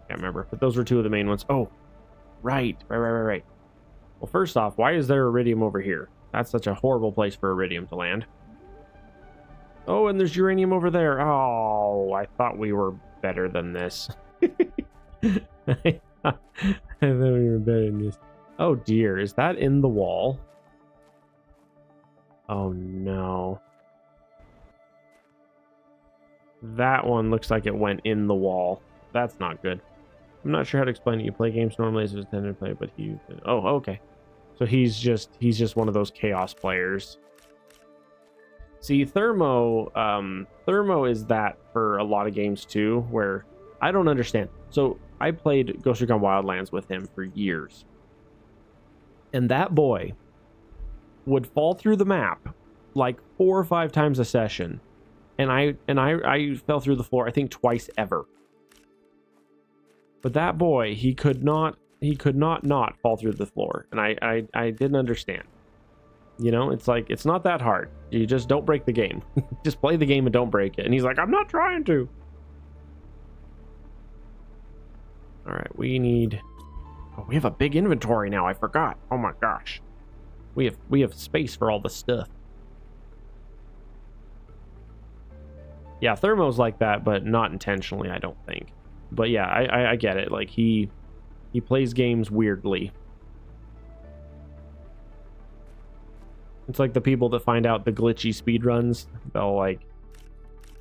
Can't remember, but those were 2 of the main ones. Oh, right. Well, first off, why is there iridium over here? That's such a horrible place for iridium to land. Oh, and there's uranium over there. Oh, I thought we were better than this. I thought we were better than this. Oh dear, is that in the wall? Oh no. That one looks like it went in the wall. That's not good. I'm not sure how to explain it. You play games normally as intended to play, but he... Oh, okay. So he's just one of those chaos players. See, Thermo is that for a lot of games too, where I don't understand. So I played Ghost Recon Wildlands with him for years. And that boy would fall through the map like 4 or 5 times a session. And I fell through the floor, I think twice ever. But that boy, he could not fall through the floor. And I didn't understand. You know, it's like, it's not that hard. You just don't break the game. Just play the game and don't break it. And he's like, I'm not trying to. All right, we need... Oh, we have a big inventory now. I forgot. Oh my gosh. We have space for all the stuff. Yeah, Thermo's like that, but not intentionally, I don't think. But yeah, I get it. Like, he plays games weirdly. It's like the people that find out the glitchy speedruns.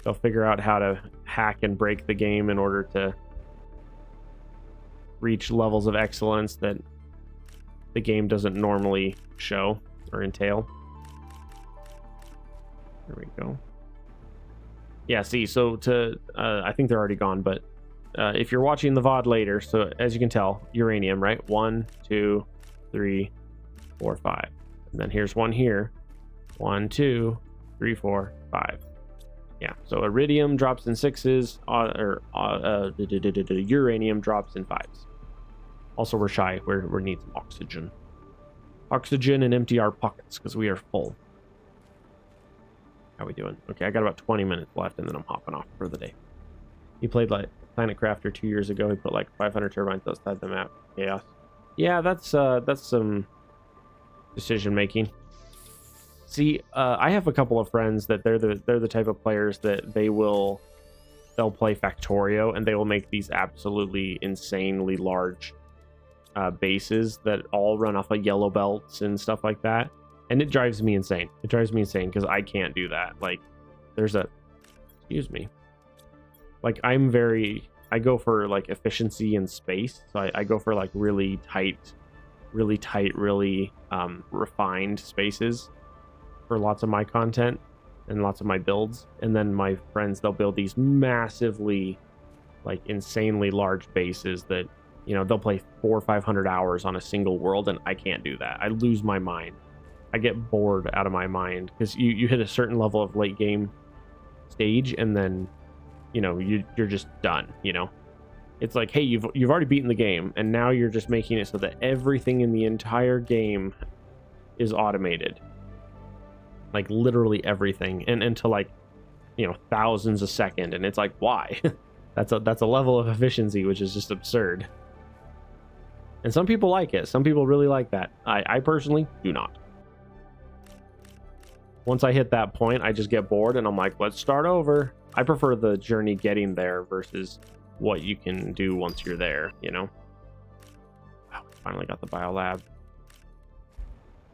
They'll figure out how to hack and break the game in order to reach levels of excellence that the game doesn't normally show or entail. There we go. Yeah, see, so I think they're already gone, but if you're watching the VOD later, so as you can tell, uranium, right? 1, 2, 3, 4, 5. And then here's one here. 1, 2, 3, 4, 5. Yeah, so iridium drops in 6s, uranium drops in 5s. Also, we're shy. We need some oxygen. Oxygen and empty our pockets, because we are full. How we doing? Okay, I got about 20 minutes left, and then I'm hopping off for the day. He played like Planet Crafter 2 years ago. He put like 500 turbines outside the map. Chaos. Yeah, that's some decision making. See, I have a couple of friends that they're the type of players that they'll play Factorio and they will make these absolutely insanely large bases that all run off of yellow belts and stuff like that, and it drives me insane. It drives me insane because I can't do that. Like, excuse me. Like, I go for like efficiency and space, so I go for like really tight, really refined spaces for lots of my content and lots of my builds. And then my friends, they'll build these massively, like, insanely large bases that, you know, they'll play 400 or 500 hours on a single world, and I can't do that. I lose my mind. I get bored out of my mind because you hit a certain level of late game stage, and then, you know, you're just done. You know, it's like, hey, you've already beaten the game, and now you're just making it so that everything in the entire game is automated, like literally everything, and to, like, you know, thousands a second, and it's like, why? that's a level of efficiency which is just absurd. And some people like it. Some people really like that. I personally do not. Once I hit that point, I just get bored and I'm like, let's start over. I prefer the journey getting there versus what you can do once you're there, you know? Wow, finally got the biolab.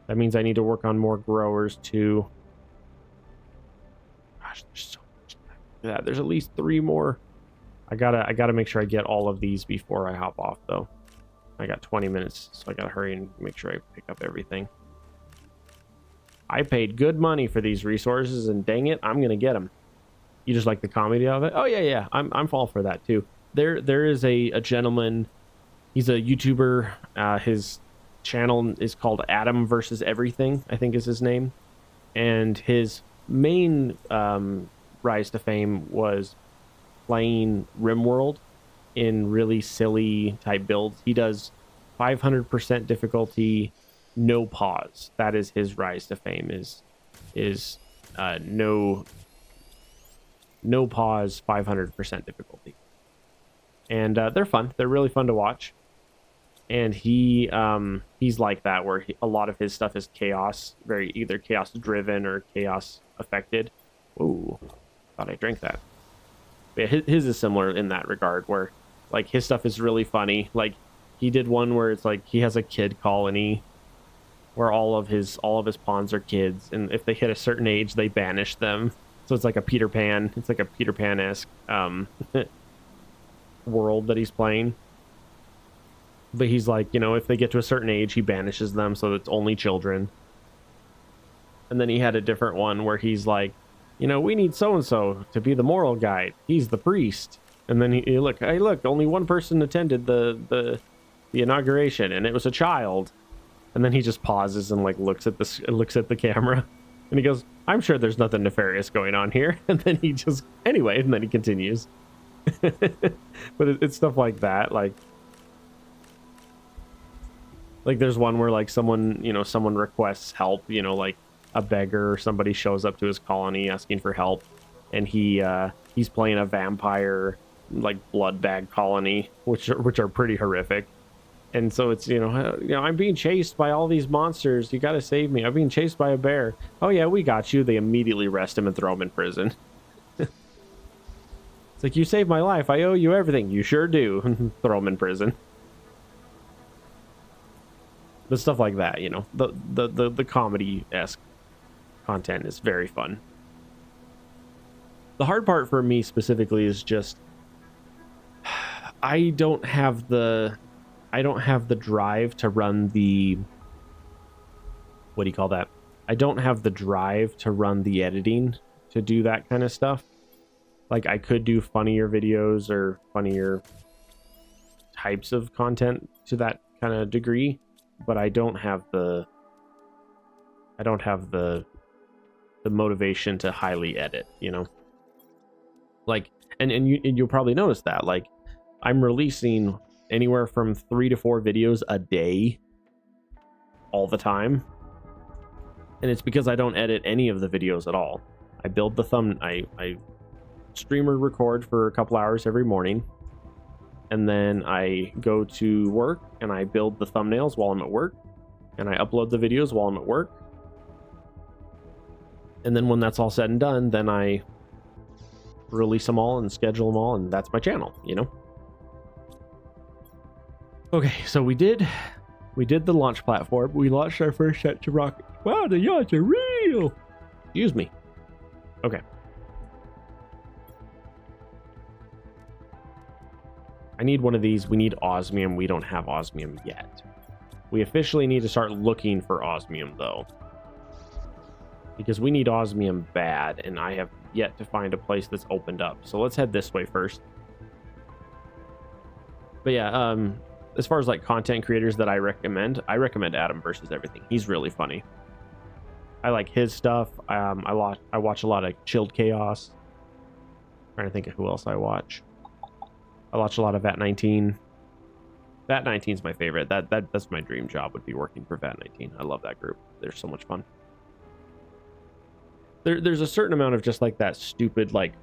That means I need to work on more growers too. Gosh, there's so much. Yeah, there's at least 3 more. I gotta make sure I get all of these before I hop off though. I got 20 minutes, so I gotta hurry and make sure I pick up everything. I paid good money for these resources, and dang it, I'm gonna get them. You just like the comedy of it? Oh yeah, I'm all for that too. There is a gentleman. He's a YouTuber. His channel is called Adam versus Everything, I think is his name, and his main rise to fame was playing RimWorld in really silly type builds. He does 500% difficulty, no pause. That is his rise to fame. Is no pause, 500% difficulty, and they're fun. They're really fun to watch. And he's like that, where a lot of his stuff is chaos, very either chaos driven or chaos affected. Ooh, thought I drank that. But yeah, his is similar in that regard, where, like, his stuff is really funny. Like, he did one where it's like he has a kid colony where all of his pawns are kids, and if they hit a certain age, they banish them. So it's like a Peter Pan. It's like a Peter Pan-esque world that he's playing. But he's like, you know, if they get to a certain age, he banishes them, so it's only children. And then he had a different one where he's like, you know, we need so-and-so to be the moral guide. He's the priest. And then he look, hey, look, only one person attended the inauguration, and it was a child. And then he just pauses and, like, looks at the camera, and he goes, I'm sure there's nothing nefarious going on here. And then he just, anyway, and then he continues. But it's stuff like that, like there's one where, like, someone requests help, you know, like a beggar or somebody shows up to his colony asking for help, and he's playing a vampire, like, blood bag colony, which are pretty horrific. And so it's, you know, I'm being chased by all these monsters. You got to save me. I'm being chased by a bear. Oh yeah, we got you. They immediately arrest him and throw him in prison. It's like, you saved my life. I owe you everything. You sure do. Throw him in prison. But stuff like that, you know, the comedy-esque content is very fun. The hard part for me specifically is just I don't have the drive to run the, what do you call that? I don't have the drive to run the editing to do that kind of stuff. Like, I could do funnier videos or funnier types of content to that kind of degree, but I don't have the motivation to highly edit, you know? Like, and you'll probably notice that, like, I'm releasing anywhere from 3 to 4 videos a day all the time, and it's because I don't edit any of the videos at all. I build the I streamer record for a couple hours every morning, and then I go to work and I build the thumbnails while I'm at work, and I upload the videos while I'm at work. And then when that's all said and done, then I release them all and schedule them all, and that's my channel, you know? Okay, so we did the launch platform. We launched our first set of rockets. Wow, the yachts are real! Excuse me. Okay. I need one of these. We need osmium. We don't have osmium yet. We officially need to start looking for osmium, though. Because we need osmium bad, and I have yet to find a place that's opened up. So let's head this way first. But yeah, as far as like content creators that I recommend Adam versus Everything. He's really funny. I like his stuff. I watch a lot of Chilled Chaos. Trying to think of who else I watch. I watch a lot of VAT19. VAT19 is my favorite. That's my dream job, would be working for VAT19. I love that group. They're so much fun. There's a certain amount of just like that stupid, like,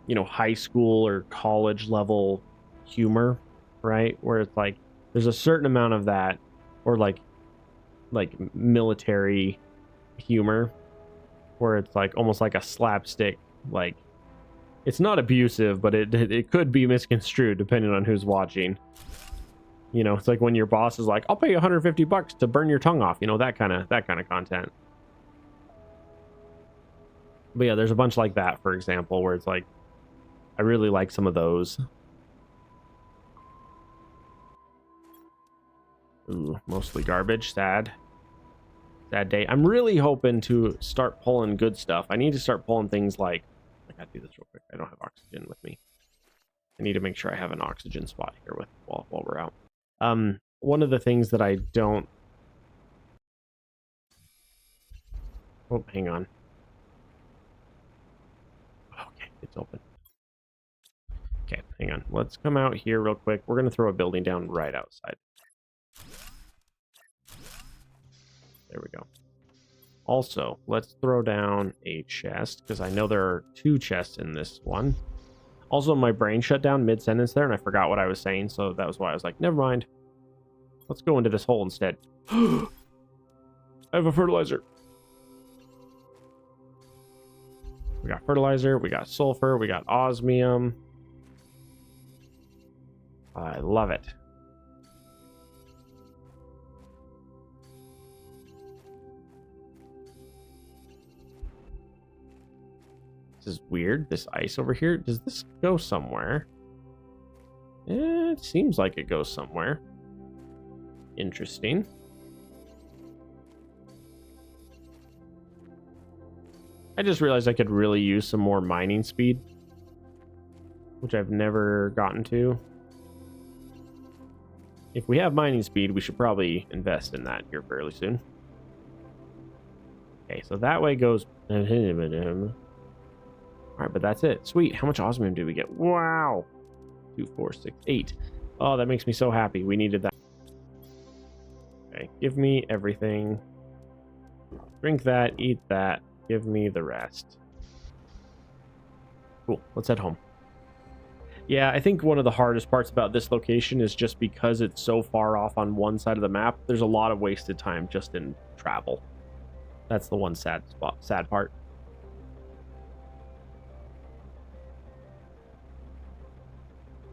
you know, high school or college level humor, right? Where it's like there's a certain amount of that, or like military humor, where it's like almost like a slapstick, like it's not abusive, but it could be misconstrued depending on who's watching. You know, it's like when your boss is like, "I'll pay you $150 to burn your tongue off," you know, that kind of content. But yeah, there's a bunch like that, for example, where it's like, I really like some of those. Ooh, mostly garbage. Sad day. I'm really hoping to start pulling good stuff. I need to start pulling things like, I gotta do this real quick. I don't have oxygen with me. I need to make sure I have an oxygen spot here with while we're out. One of the things that I don't... Oh, hang on. Okay, it's open. Okay, hang on. Let's come out here real quick. We're gonna throw a building down right outside. There we go. Also, let's throw down a chest, because I know there are 2 chests in this one. Also, my brain shut down mid-sentence there, and I forgot what I was saying, so that was why I was like, never mind. Let's go into this hole instead. I have a fertilizer. We got fertilizer, we got sulfur, we got osmium. I love it. This is weird. This ice over here, does this go somewhere? It seems like it goes somewhere. Interesting. I just realized I could really use some more mining speed, which I've never gotten to. If we have mining speed, we should probably invest in that here fairly soon. Okay, so that way goes... Alright, but that's it. Sweet. How much osmium did we get? Wow. 2, 4, 6, 8. Oh, that makes me so happy. We needed that. Okay, give me everything. Drink that, eat that. Give me the rest. Cool. Let's head home. Yeah, I think one of the hardest parts about this location is just because it's so far off on one side of the map, there's a lot of wasted time just in travel. That's the one sad part.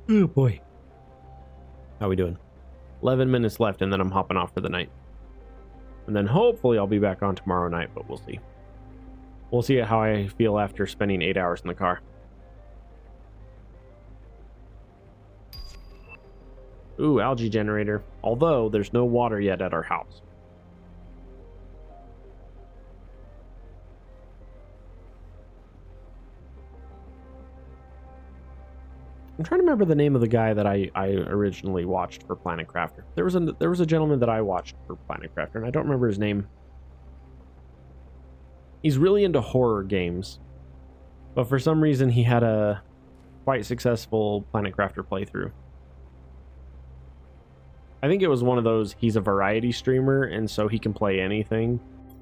Oh boy. How we doing? 11 minutes left, and then I'm hopping off for the night. And then hopefully I'll be back on tomorrow night, but we'll see. We'll see how I feel after spending 8 hours in the car. Ooh, algae generator. Although there's no water yet at our house. I'm trying to remember the name of the guy that I originally watched for Planet Crafter. There was a gentleman that I watched for Planet Crafter, and I don't remember his name. He's really into horror games, but for some reason he had a quite successful Planet Crafter playthrough. I think it was one of those, he's a variety streamer, and so he can play anything,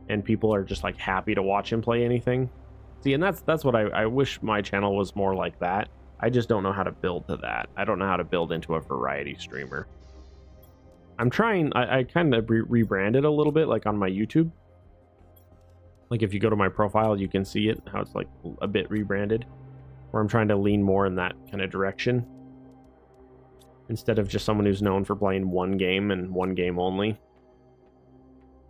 and people are just like happy to watch him play anything. See, and that's what I wish my channel was more like that. I just don't know how to build to that. I don't know how to build into a variety streamer. I'm trying, I kind of rebranded a little bit, like on my YouTube. Like if you go to my profile, you can see it, how it's like a bit rebranded, where I'm trying to lean more in that kind of direction. Instead of just someone who's known for playing one game and one game only.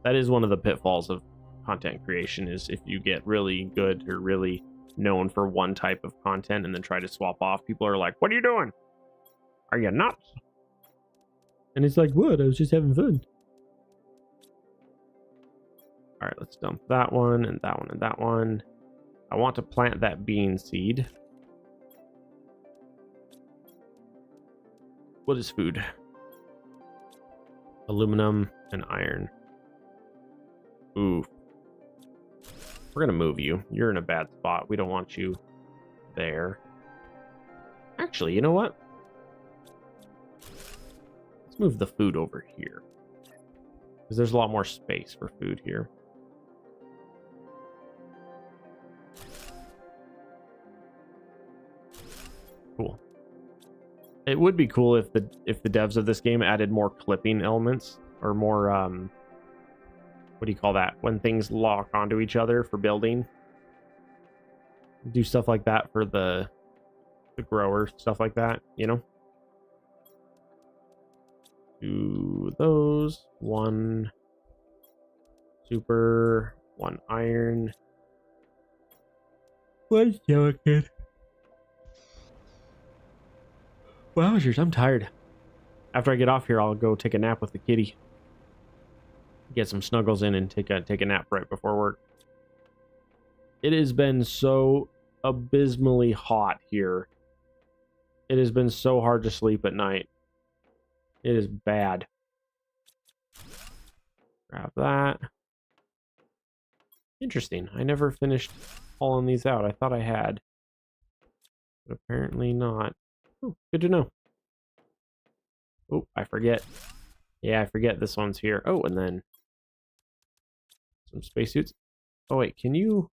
That is one of the pitfalls of content creation, is if you get really good or really known for one type of content and then try to swap off, people are like, what are you doing? Are you nuts? And it's like, what? I was just having fun. All right, let's dump that one and that one and that one. I want to plant that bean seed. What is food? Aluminum and iron. Ooh. We're gonna move you. You're in a bad spot. We don't want you there. Actually, you know what? Let's move the food over here, because there's a lot more space for food here. Cool. It would be cool if the devs of this game added more clipping elements, or more what do you call that, when things lock onto each other for building. Do stuff like that for the grower, stuff like that, you know? Do those. One super, one iron. One silicon. Wowzers, I'm tired. After I get off here, I'll go take a nap with the kitty. Get some snuggles in and take a nap right before work. It has been so abysmally hot here. It has been so hard to sleep at night. It is bad. Grab that. Interesting. I never finished hauling these out. I thought I had, but apparently not. Oh, good to know. Oh, I forget. Yeah, I forget this one's here. Oh, and then some spacesuits. Oh, wait, can you...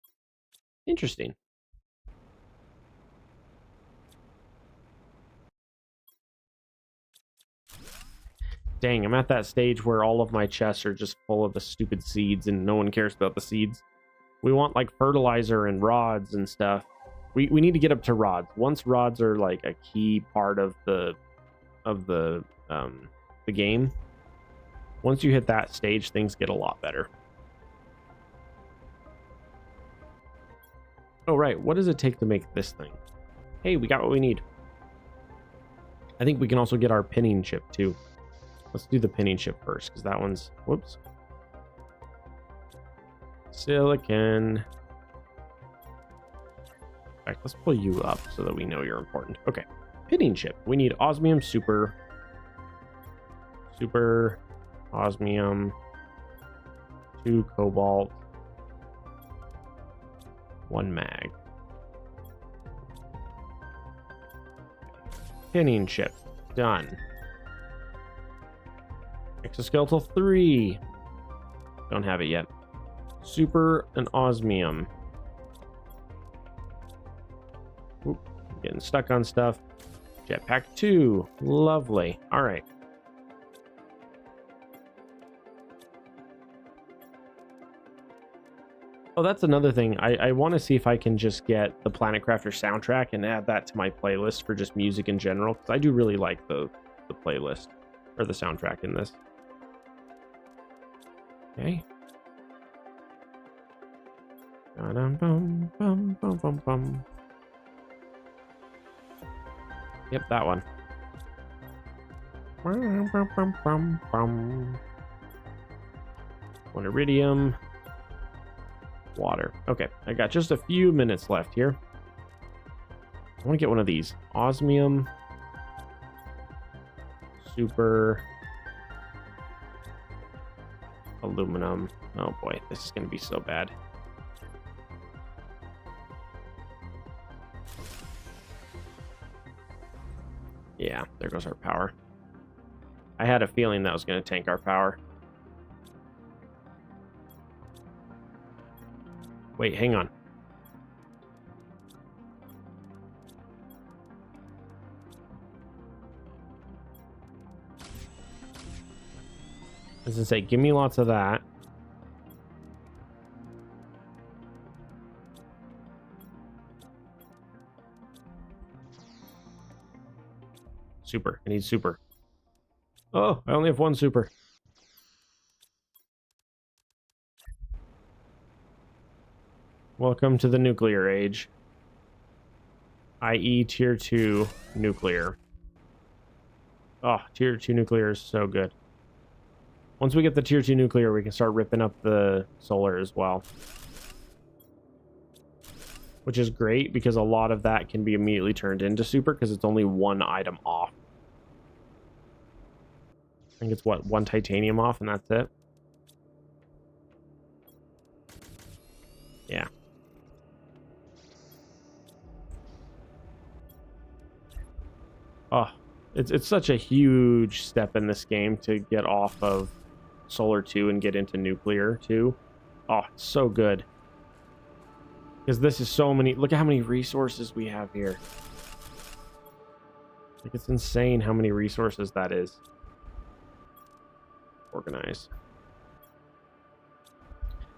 Interesting. Dang, I'm at that stage where all of my chests are just full of the stupid seeds and no one cares about the seeds. We want, like, fertilizer and rods and stuff. We need to get up to rods. Once rods are, like, a key part of the game, once you hit that stage, things get a lot better. Oh, right. What does it take to make this thing? Hey, we got what we need. I think we can also get our pinning chip, too. Let's do the pinning chip first, because that one's... Whoops. Silicon. In fact, let's pull you up so that we know you're important. Okay. Pinning chip. We need osmium super. Super. Osmium. 2 cobalt. 1 mag. Pinning chip. Done. Exoskeletal 3. Don't have it yet. Super and osmium. Oop, getting stuck on stuff. Jetpack 2. Lovely. All right. Oh, that's another thing. I want to see if I can just get the Planet Crafter soundtrack and add that to my playlist for just music in general, because I do really like the playlist, or the soundtrack in this. Okay. Yep, that one. One iridium. Water. Okay, I got just a few minutes left here. I want to get one of these. Osmium. Super. Aluminum. Oh boy, this is going to be so bad. Yeah, there goes our power. I had a feeling that was going to tank our power. Wait, hang on. As I say, give me lots of that. Super. I need super. Oh, I only have one super. Welcome to the nuclear age. i.e. tier 2 nuclear. Oh, tier 2 nuclear is so good. Once we get the tier 2 nuclear, we can start ripping up the solar as well. Which is great because a lot of that can be immediately turned into super because it's only one item off. I think it's what, one titanium off and that's it. Yeah. Oh, it's such a huge step in this game to get off of Solar 2 and get into Nuclear 2. Oh, it's so good. Because this is so many... Look at how many resources we have here. Like, it's insane how many resources that is. Organize.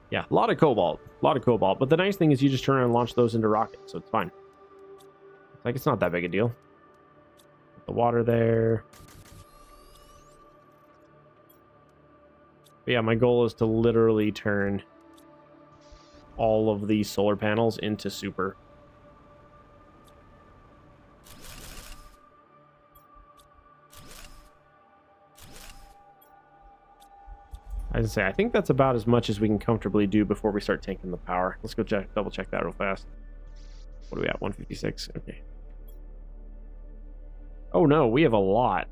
Yeah, a lot of cobalt. A lot of cobalt. But the nice thing is you just turn around and launch those into rockets, so it's fine. Like, it's not that big a deal. Put the water there. But yeah, my goal is to literally turn all of these solar panels into super. As I say, I think that's about as much as we can comfortably do before we start tanking the power. Let's go double check that real fast. What are we at? 156. Okay. Oh no, we have a lot.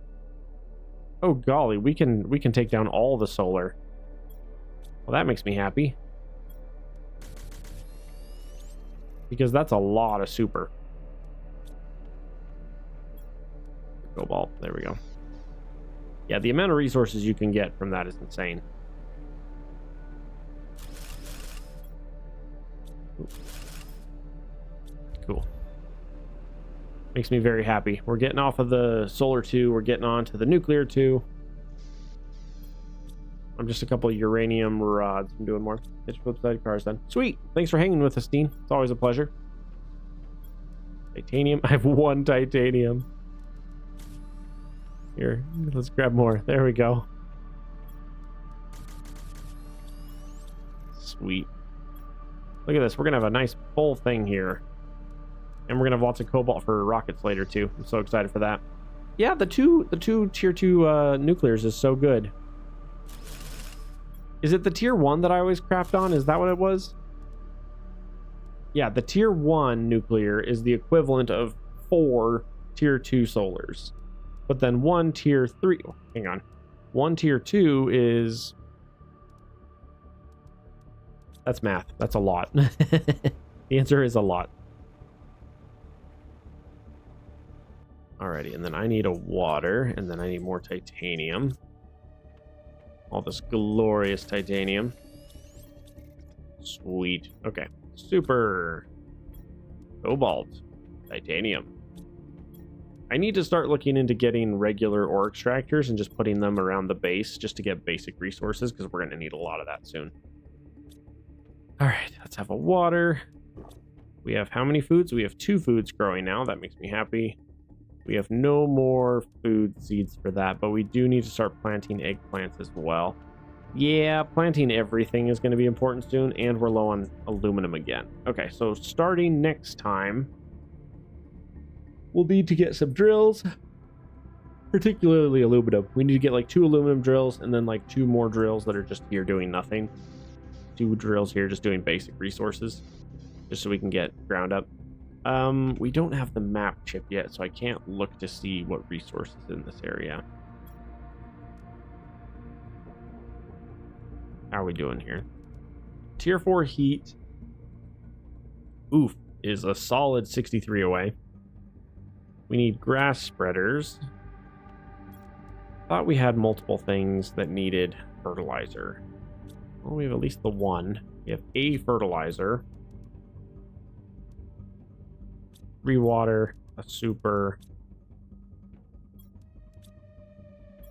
Oh golly, we can take down all the solar. Well, that makes me happy. Because that's a lot of super. Cobalt, there we go. Yeah, the amount of resources you can get from that is insane. Cool. Makes me very happy. We're getting off of the solar 2. We're getting on to the nuclear 2. I'm just a couple of uranium rods. I'm doing more. Pitch flip side cars then. Sweet. Thanks for hanging with us, Dean. It's always a pleasure. Titanium. I have one titanium. Here, let's grab more. There we go. Sweet. Look at this. We're going to have a nice full thing here. And we're going to have lots of cobalt for rockets later, too. I'm so excited for that. Yeah, the two tier 2 nuclears is so good. Is it the tier 1 that I always crapped on? Is that what it was? Yeah, the tier 1 nuclear is the equivalent of 4 tier 2 solars. But then 1 tier 3... Oh, hang on. 1 tier 2 is... That's math. That's a lot. The answer is a lot. Alrighty, and then I need a water, and then I need more titanium. All this glorious titanium. Sweet. Okay. Super. Cobalt. Titanium. I need to start looking into getting regular ore extractors and just putting them around the base just to get basic resources, because we're going to need a lot of that soon. Alright, let's have a water. We have how many foods? We have 2 foods growing now. That makes me happy. We have no more food seeds for that, but we do need to start planting eggplants as well. Yeah, planting everything is going to be important soon, and we're low on aluminum again. Okay, so starting next time, we'll need to get some drills, particularly aluminum. We need to get like 2 aluminum drills, and then like 2 more drills that are just here doing nothing. 2 drills here just doing basic resources, just so we can get ground up. We don't have the map chip yet, so I can't look to see what resources in this area. How are we doing here? Tier 4 heat. Oof, is a solid 63 away. We need grass spreaders. Thought we had multiple things that needed fertilizer. Well, we have at least the one. We have a fertilizer. 3 water, a super,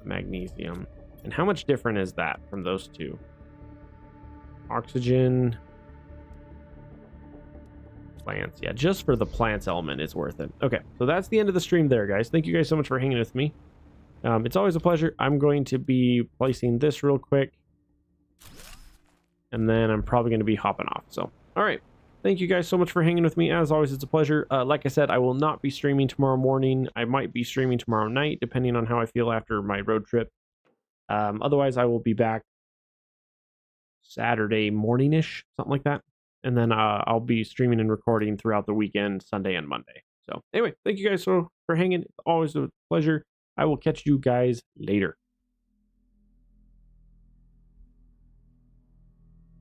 magnesium. And how much different is that from those two? Oxygen, plants. Yeah, just for the plants element, it's worth it. Okay, so that's the end of the stream there, guys. Thank you guys so much for hanging with me. It's always a pleasure. I'm going to be placing this real quick, and then I'm probably going to be hopping off. So, all right. Thank you guys so much for hanging with me. As always, it's a pleasure. Like I said, I will not be streaming tomorrow morning. I might be streaming tomorrow night, depending on how I feel after my road trip. Otherwise, I will be back Saturday morning-ish, something like that. And then I'll be streaming and recording throughout the weekend, Sunday and Monday. So anyway, thank you guys for hanging. It's always a pleasure. I will catch you guys later.